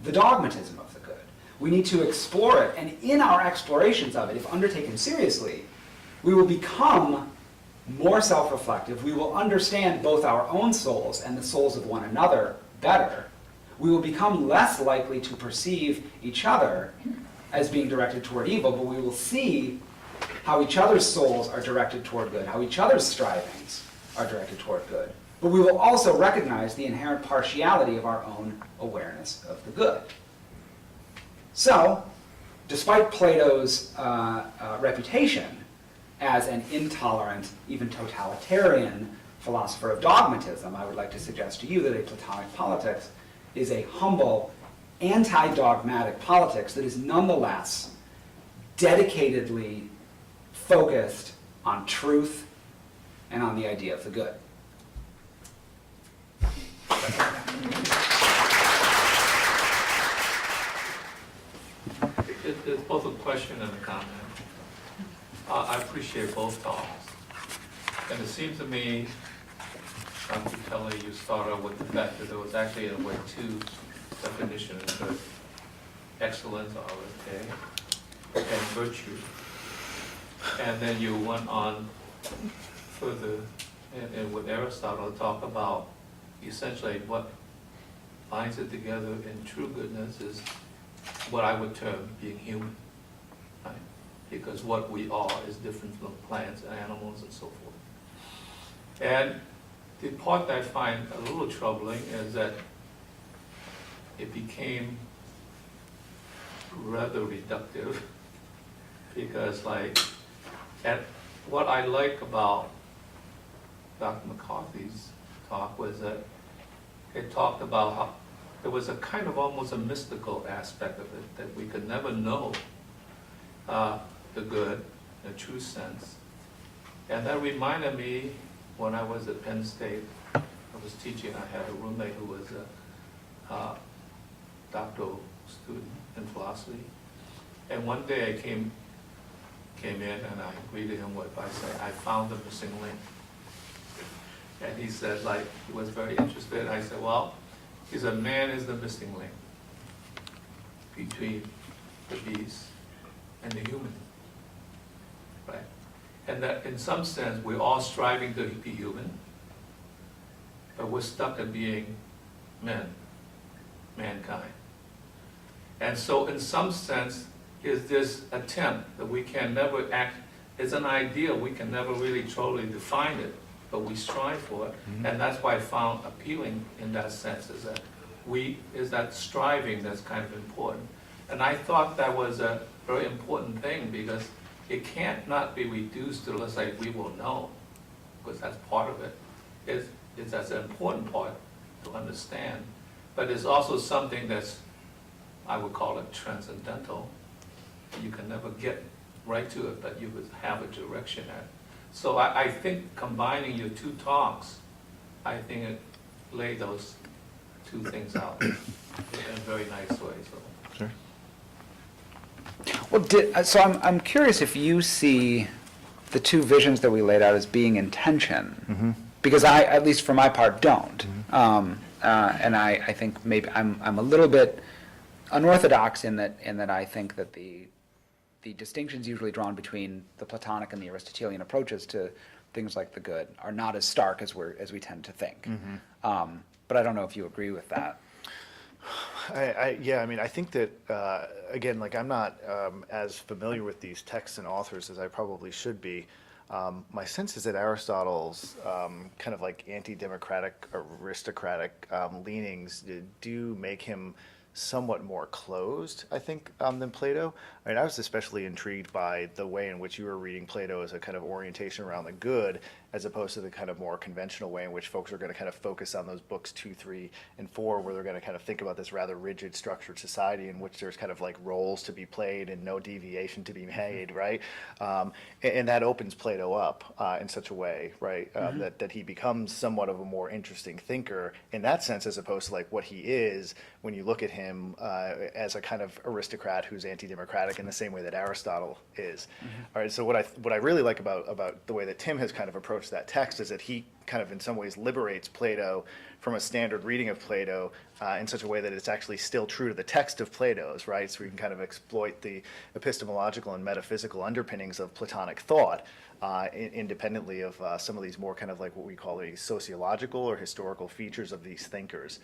the dogmatism of the good. We need to explore it, and in our explorations of it, if undertaken seriously, we will become more self-reflective. We will understand both our own souls and the souls of one another better. We will become less likely to perceive each other as being directed toward evil, but we will see how each other's souls are directed toward good, how each other's strivings are directed toward good. But we will also recognize the inherent partiality of our own awareness of the good. So, despite Plato's reputation as an intolerant, even totalitarian philosopher of dogmatism, I would like to suggest to you that a Platonic politics is a humble, anti-dogmatic politics that is nonetheless dedicatedly focused on truth and on the idea of the good. It's both a question and a comment. I appreciate both talks. And it seems to me, Dr. Kelly, you started with the fact that there was actually, in a way, two definitions of excellence, okay, and virtue. And then you went on further and with Aristotle talk about essentially what binds it together in true goodness is what I would term being human, right? Because what we are is different from plants and animals and so forth. And the part that I find a little troubling is that it became rather reductive because and what I like about Dr. McCarthy's talk was that it talked about how there was a kind of almost a mystical aspect of it, that we could never know the good in a true sense. And that reminded me when I was at Penn State, I was teaching, I had a roommate who was a doctoral student in philosophy. And one day I came in and I greeted him by saying, I found the missing link. And he said, he was very interested. I said, well, he said, man is the missing link between the beast and the human, right? And that in some sense, we're all striving to be human, but we're stuck at being mankind. And so in some sense, is this attempt that we can never act, it's an ideal, we can never really totally define it, but we strive for it. Mm-hmm. And that's why I found appealing in that sense, is that striving that's kind of important. And I thought that was a very important thing, because it can't not be reduced to, let's say, we will know, because that's part of it. That's an important part to understand. But it's also something that's, I would call it transcendental. You can never get right to it, but you would have a direction at it. So I think combining your two talks, I think it laid those two things out in a very nice way. So. Sure. Well, so I'm curious if you see the two visions that we laid out as being in tension, mm-hmm. because I, at least for my part, don't. Mm-hmm. And I think maybe I'm a little bit unorthodox in that I think that the distinctions usually drawn between the Platonic and the Aristotelian approaches to things like the good are not as stark as we tend to think. Mm-hmm. But I don't know if you agree with that. Yeah, I mean, I think that, again, I'm not as familiar with these texts and authors as I probably should be. My sense is that Aristotle's kind of anti-democratic, aristocratic leanings do make him somewhat more closed, I think, than Plato. I mean, I was especially intrigued by the way in which you were reading Plato as a kind of orientation around the good, as opposed to the kind of more conventional way in which folks are going to kind of focus on those books 2, 3, and 4, where they're going to kind of think about this rather rigid, structured society in which there's kind of roles to be played and no deviation to be made, right? And that opens Plato up in such a way, right, mm-hmm. that he becomes somewhat of a more interesting thinker in that sense, as opposed to what he is when you look at him as a kind of aristocrat who's anti-democratic in the same way that Aristotle is. Mm-hmm. All right, so what I really like about the way that Tim has kind of approached that text is that he kind of in some ways liberates Plato from a standard reading of Plato in such a way that it's actually still true to the text of Plato's, right? So we can kind of exploit the epistemological and metaphysical underpinnings of Platonic thought independently of some of these more kind of what we call the sociological or historical features of these thinkers.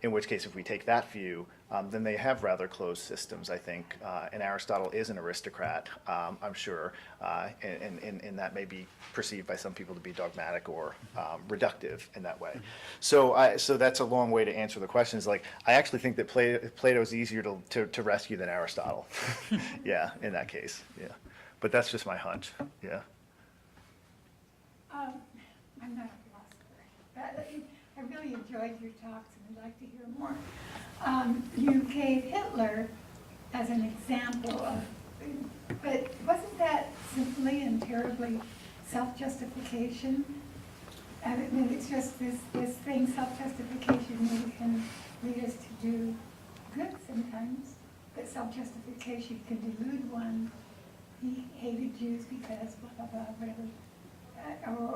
In which case, if we take that view, then they have rather closed systems, I think. And Aristotle is an aristocrat, I'm sure, and that may be perceived by some people to be dogmatic or reductive in that way. So that's a long way to answer the question. Is I actually think that Plato is easier to rescue than Aristotle. Yeah, in that case, yeah. But that's just my hunch, yeah. I'm not a philosopher, but I really enjoyed your talks and I'd like to hear more. You gave Hitler as an example of, but wasn't that simply and terribly self-justification? I mean, it's just this thing, self-justification can lead us to do good sometimes, but self-justification can delude one. He hated Jews because blah, blah, blah, whatever,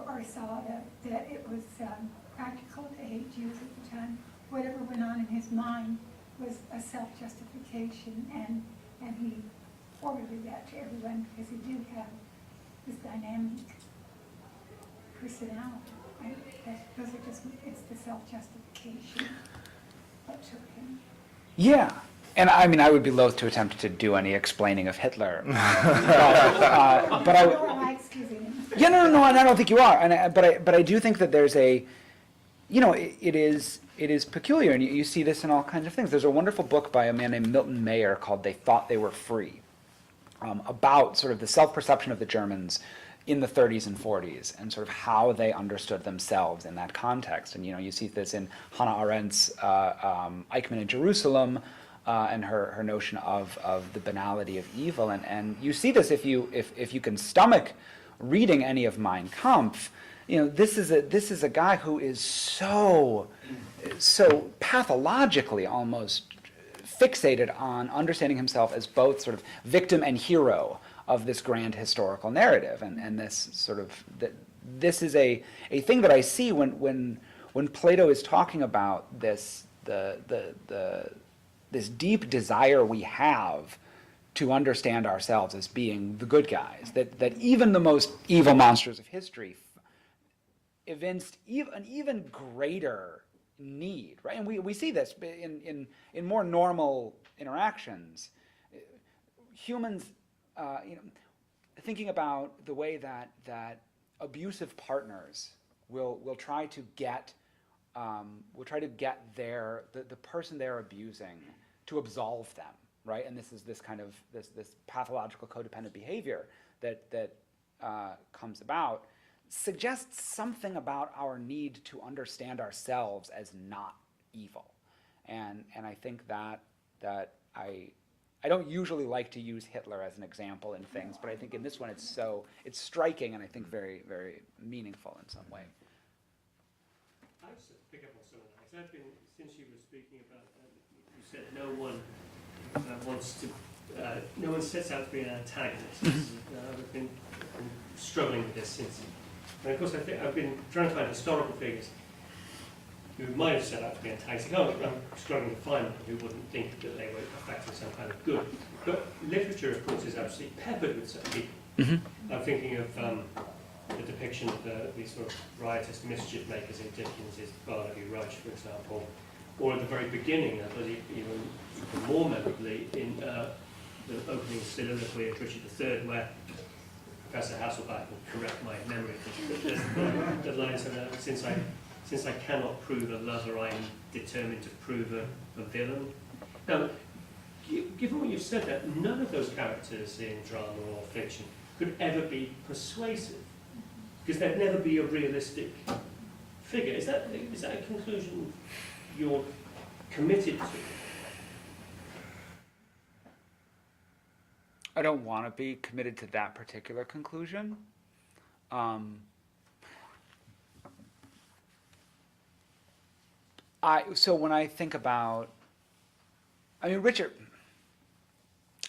or saw that it was practical to hate Jews at the time. Whatever went on in his mind was a self-justification, and he forwarded that to everyone because he did have this dynamic. personality, right? Those are just, it's the self-justification that took him. Yeah. And I mean, I would be loath to attempt to do any explaining of Hitler. But I, Nor am I excusing him. yeah, no, and I don't think you are. But I do think that there's a, it is peculiar, and you see this in all kinds of things. There's a wonderful book by a man named Milton Mayer called "They Thought They Were Free," about sort of the self-perception of the Germans in the 30s and 40s, and sort of how they understood themselves in that context. And you see this in Hannah Arendt's Eichmann in Jerusalem, and her notion of the banality of evil. And you see this if you can stomach reading any of Mein Kampf. This is a guy who is so pathologically almost fixated on understanding himself as both sort of victim and hero of this grand historical narrative, and this sort of this is a thing that I see when Plato is talking about this this deep desire we have to understand ourselves as being the good guys, that even the most evil monsters of history evinced an even greater need, right? And we see this in more normal interactions. Humans, thinking about the way that abusive partners will try to get the person they're abusing to absolve them, right? And this is this kind of this pathological codependent behavior that comes about, suggests something about our need to understand ourselves as not evil, and I think that I don't usually like to use Hitler as an example in things, but I think in this one it's striking, and I think very, very meaningful in some way. I just pick up on some of that. Since you were speaking about, you said no one no one sets out to be an antagonist. I've been struggling with this since. And of course, I've been trying to find historical figures who might have set out to be antagonistic. I'm struggling to find them who wouldn't think that they were affecting some kind of good. But literature, of course, is absolutely peppered with such people. Mm-hmm. I'm thinking of the depiction of these sort of riotous mischief makers in Dickens's Barnaby Rudge, for example, or at the very beginning, I believe even more memorably, in the opening soliloquy of Richard III, where Professor Hasselbalch will correct my memory, but the line said, since I cannot prove a lover, I am determined to prove a villain. Now, given what you've said, that none of those characters in drama or fiction could ever be persuasive, because they'd never be a realistic figure. Is that a conclusion you're committed to? I don't want to be committed to that particular conclusion. So when I think about, Richard,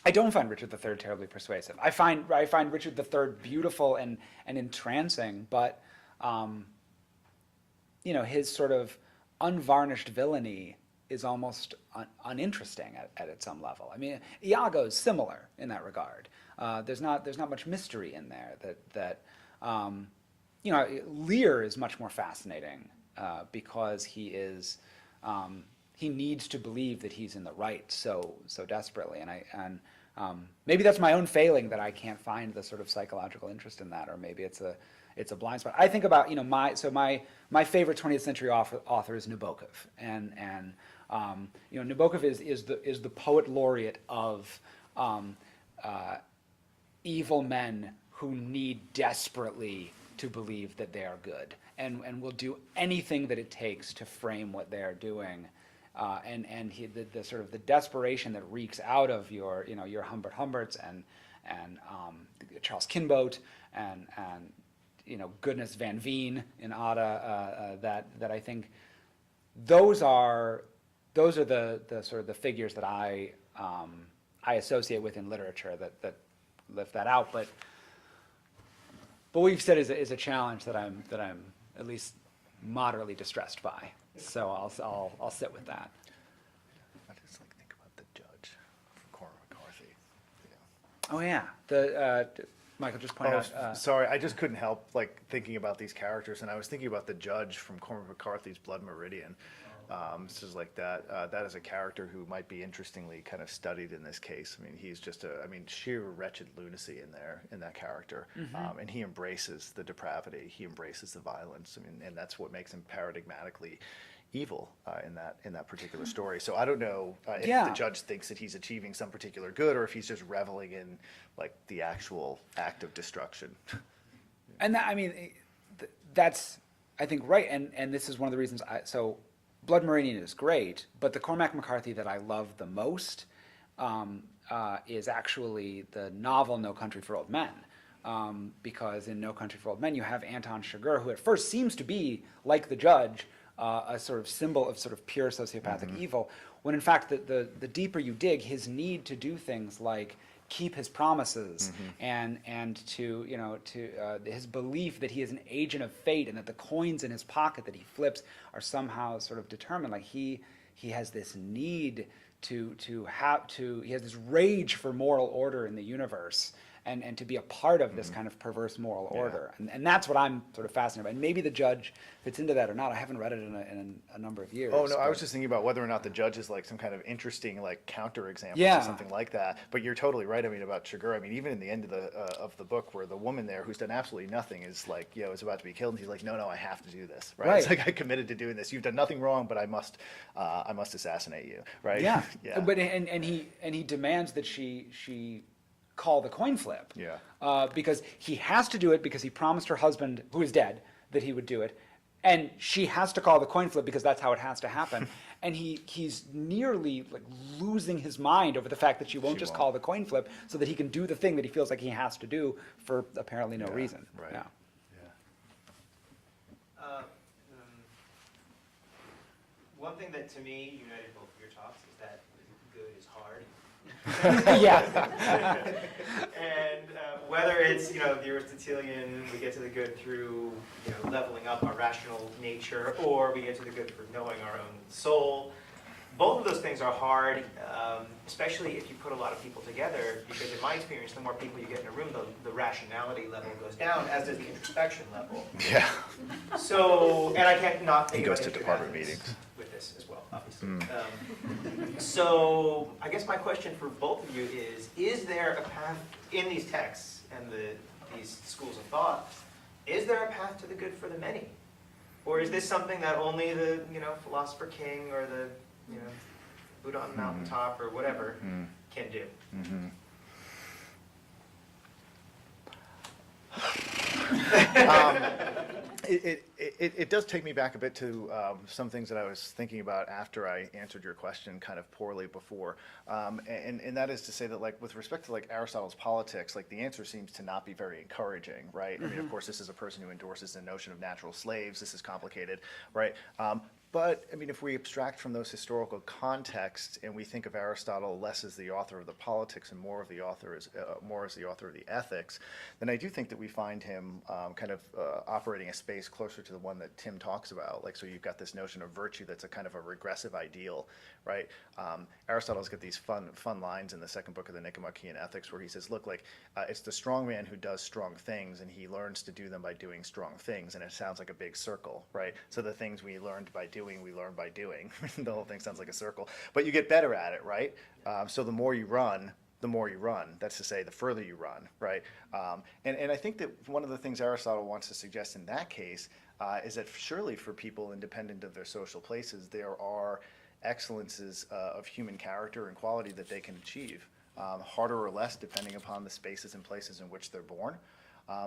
I don't find Richard III terribly persuasive. I find Richard III beautiful and entrancing, but his sort of unvarnished villainy is almost uninteresting at some level. Iago is similar in that regard. There's not much mystery in there. Lear is much more fascinating because he needs to believe that he's in the right so desperately, and maybe that's my own failing that I can't find the sort of psychological interest in that, or maybe it's a blind spot. I think about my favorite 20th century author is Nabokov, and Nabokov is the poet laureate of evil men who need desperately to believe that they are good, and will do anything that it takes to frame what they are doing, and the sort of the desperation that reeks out of your Humbert Humberts and Charles Kinbote and goodness Van Veen in Ada, that I think those are the sort of the figures that I associate with in literature that lift that out, but what you've said is a challenge that I'm at least moderately distressed by. So I'll sit with that. I just think about the judge from Cormac McCarthy. Oh yeah, the Michael just pointed out. Sorry, I just couldn't help like thinking about these characters, and I was thinking about the judge from Cormac McCarthy's Blood Meridian. This is like that. That is a character who might be interestingly kind of studied in this case. I mean, he's just sheer wretched lunacy in that character, and he embraces the depravity. He embraces the violence. I mean, and that's what makes him paradigmatically evil in that particular story. So I don't know if the judge thinks that he's achieving some particular good, or if he's just reveling in like the actual act of destruction. And that's, I think, right. And this is one of the reasons so Blood Meridian is great, but the Cormac McCarthy that I love the most is actually the novel No Country for Old Men. Because in No Country for Old Men, you have Anton Chigurh, who at first seems to be, like the judge, a sort of symbol of sort of pure sociopathic evil, when in fact the deeper you dig, his need to do things like keep his promises and to his belief that he is an agent of fate and that the coins in his pocket that he flips are somehow sort of determined. Like he has this need he has this rage for moral order in the universe. And to be a part of this kind of perverse moral order. And that's what I'm sort of fascinated by. And maybe the judge fits into that or not. I haven't read it in a number of years. Oh, no, I was just thinking about whether or not the judge is like some kind of interesting like counterexample to something like that. But you're totally right, about Chigurh. I mean, even in the end of the book where the woman there who's done absolutely nothing is like, is about to be killed. And he's like, no, I have to do this, right? It's like, I committed to doing this. You've done nothing wrong, but I must assassinate you, right? Yeah. But and he demands that she call the coin flip. Because he has to do it because he promised her husband, who is dead, that he would do it. And she has to call the coin flip because that's how it has to happen. And he's nearly like losing his mind over the fact that she won't call the coin flip so that he can do the thing that he feels like he has to do for apparently no reason. Right. Yeah. One thing that to me united both of your talks is that good is hard. And whether it's the Aristotelian, we get to the good through leveling up our rational nature, or we get to the good for knowing our own soul. Both of those things are hard, especially if you put a lot of people together, because in my experience, the more people you get in a room, the rationality level goes down, as does the introspection level. Yeah. So, and I can't not think He goes about to department meetings with this as well, obviously. So, I guess my question for both of you is there a path in these texts and these schools of thought, is there a path to the good for the many? Or is this something that only the, philosopher king or the, Buddha on the mountaintop or whatever can do? It does take me back a bit to some things that I was thinking about after I answered your question kind of poorly before, and that is to say that like with respect to like Aristotle's politics, like the answer seems to not be very encouraging, right? I mean, of course, this is a person who endorses the notion of natural slaves. This is complicated, right? But, I mean, if we abstract from those historical contexts and we think of Aristotle less as the author of the politics and more as the author of the ethics, then I do think that we find him kind of operating a space closer to the one that Tim talks about. Like, so you've got this notion of virtue that's a kind of a regressive ideal, right? Aristotle's got these fun lines in the second book of the Nicomachean Ethics where he says, look, like, it's the strong man who does strong things, and he learns to do them by doing strong things, and it sounds like a big circle, right? So the things we learned by doing, we learn by doing. The whole thing sounds like a circle. But you get better at it, right? So the more you run, that's to say, the further you run, right? And I think that one of the things Aristotle wants to suggest in that case is that surely for people independent of their social places, there are excellences of human character and quality that they can achieve, harder or less depending upon the spaces and places in which they're born.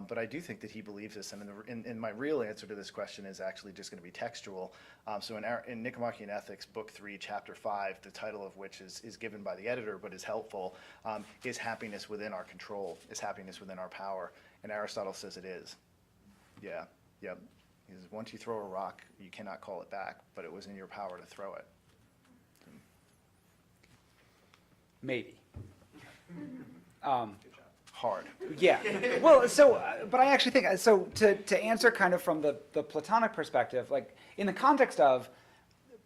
But I do think that he believes this, and my real answer to this question is actually just going to be textual. So in Nicomachean Ethics, Book 3, Chapter 5, the title of which is given by the editor but is helpful, is happiness within our control, is happiness within our power? And Aristotle says it is. Yeah, yep. He says, once you throw a rock, you cannot call it back, but it was in your power to throw it. Maybe. Hard. Yeah. Well, so, but I actually think, so to answer kind of from the Platonic perspective, like in the context of,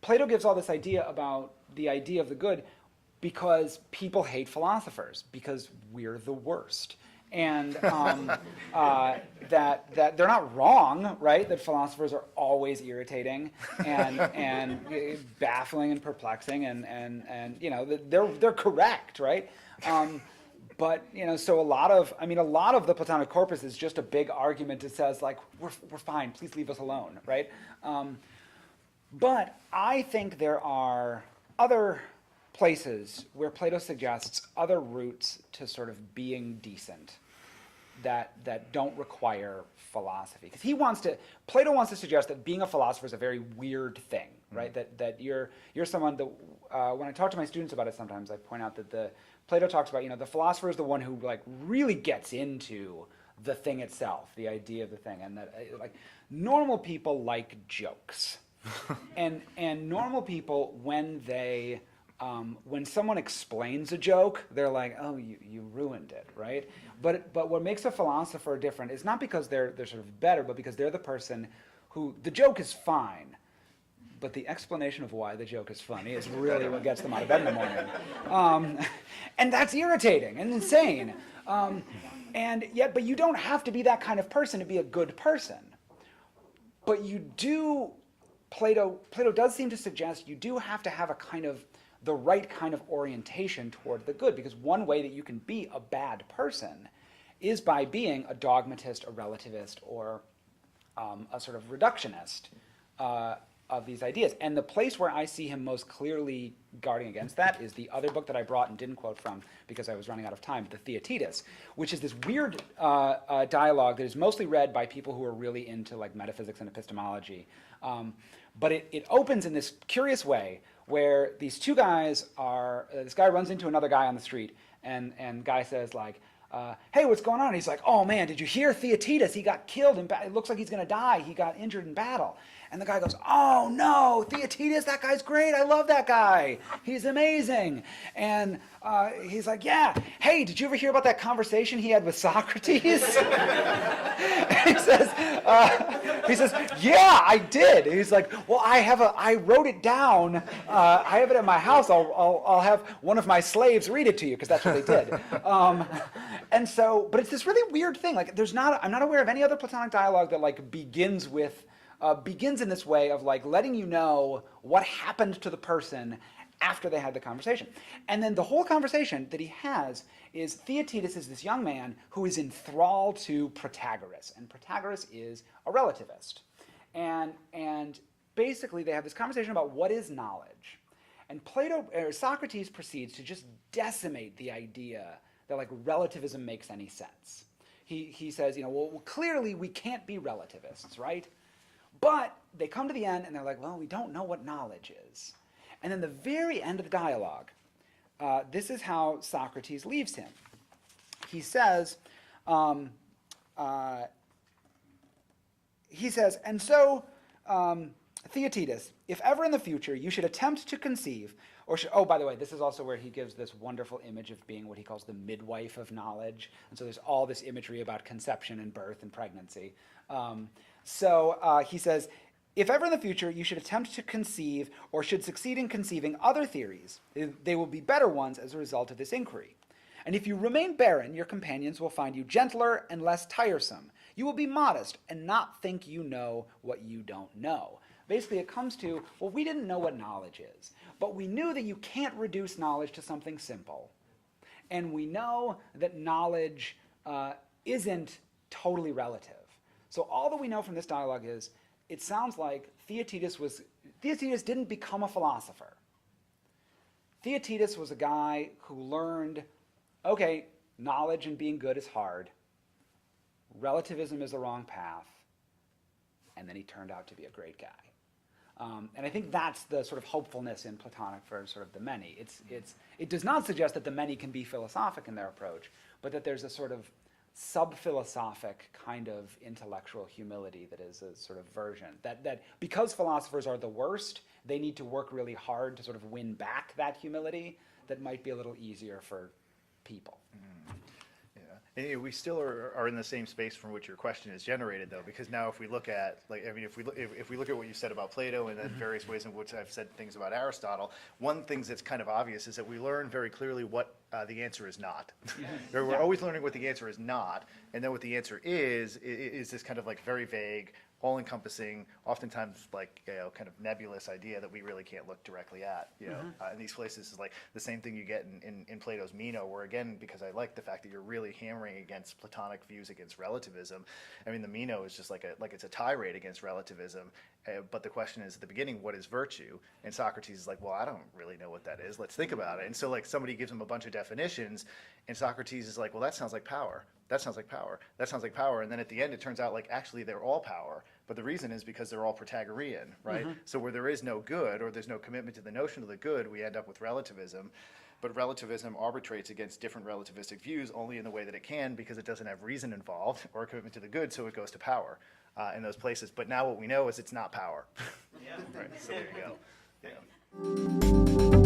Plato gives all this idea about the idea of the good because people hate philosophers, because we're the worst. and that they're not wrong, right? That philosophers are always irritating and baffling and perplexing, and you know, they're correct, right? But you know, so a lot of the Platonic corpus is just a big argument that says like we're fine, please leave us alone, right? But I think there are other places where Plato suggests other routes to sort of being decent that don't require philosophy. Because Plato wants to suggest that being a philosopher is a very weird thing, right? That you're someone that, when I talk to my students about it sometimes, I point out that Plato talks about, you know, the philosopher is the one who like really gets into the thing itself, the idea of the thing, and that like normal people like jokes. and normal people, when someone explains a joke, they're like, oh, you ruined it, right? But what makes a philosopher different is not because they're sort of better, but because they're the person who, the joke is fine, but the explanation of why the joke is funny is really what gets them out of bed in the morning. And that's irritating and insane. But you don't have to be that kind of person to be a good person. But you do, Plato does seem to suggest you do have to have a kind of the right kind of orientation toward the good, because one way that you can be a bad person is by being a dogmatist, a relativist, or a sort of reductionist of these ideas. And the place where I see him most clearly guarding against that is the other book that I brought and didn't quote from because I was running out of time, the Theaetetus, which is this weird dialogue that is mostly read by people who are really into like metaphysics and epistemology. But it opens in this curious way where these two guys this guy runs into another guy on the street, and guy says like, hey, what's going on? And he's like, oh man, did you hear Theaetetus? He got killed in battle. It looks like he's going to die. He got injured in battle. And the guy goes, oh no, Theaetetus, that guy's great. I love that guy. He's amazing. And he's like, yeah, hey, did you ever hear about that conversation he had with Socrates? He says, yeah, I did. He's like, well, I wrote it down. I have it at my house. I'll have one of my slaves read it to you, because that's what they did. And so, but it's this really weird thing. Like, I'm not aware of any other Platonic dialogue that like begins in this way of like letting you know what happened to the person after they had the conversation. And then the whole conversation that he has is Theaetetus is this young man who is in thrall to Protagoras, and Protagoras is a relativist. And basically they have this conversation about what is knowledge. And Socrates proceeds to just decimate the idea that like relativism makes any sense. He says, you know, well, clearly we can't be relativists, right? But they come to the end and they're like, well, we don't know what knowledge is. And then the very end of the dialogue, this is how Socrates leaves him. He says, and so, Theaetetus, if ever in the future you should attempt to conceive, by the way, this is also where he gives this wonderful image of being what he calls the midwife of knowledge. And so there's all this imagery about conception and birth and pregnancy. He says, if ever in the future you should attempt to conceive or should succeed in conceiving other theories, they will be better ones as a result of this inquiry. And if you remain barren, your companions will find you gentler and less tiresome. You will be modest and not think you know what you don't know. Basically, it comes to, well, we didn't know what knowledge is, but we knew that you can't reduce knowledge to something simple. And we know that knowledge isn't totally relative. So all that we know from this dialogue is, it sounds like Theaetetus didn't become a philosopher. Theaetetus was a guy who learned, okay, knowledge and being good is hard. Relativism is the wrong path. And then he turned out to be a great guy. And I think that's the sort of hopefulness in Platonic for sort of the many. It does not suggest that the many can be philosophic in their approach, but that there's a sort of sub-philosophic kind of intellectual humility that is a sort of version. That because philosophers are the worst, they need to work really hard to sort of win back that humility that might be a little easier for people. Yeah, And we still are in the same space from which your question is generated, though, because now if we look at, like, I mean, if we look at what you said about Plato and then various ways in which I've said things about Aristotle, one thing that's kind of obvious is that we learn very clearly what the answer is not. We're always learning what the answer is not, and then what the answer is this kind of like very vague, all-encompassing, oftentimes like, you know, kind of nebulous idea that we really can't look directly at. You know, in these places is like the same thing you get in Plato's Meno, where again, because I like the fact that you're really hammering against Platonic views against relativism. I mean, the Meno is just like it's a tirade against relativism. But the question is at the beginning, what is virtue? And Socrates is like, well, I don't really know what that is. Let's think about it. And so like somebody gives him a bunch of definitions, and Socrates is like, well, that sounds like power. That sounds like power. That sounds like power. And then at the end, it turns out like actually they're all power. But the reason is because they're all Protagorean, right? So where there is no good or there's no commitment to the notion of the good, we end up with relativism. But relativism arbitrates against different relativistic views only in the way that it can, because it doesn't have reason involved or a commitment to the good, so it goes to power in those places. But now what we know is it's not power. Yeah. Right, so there you go. Yeah.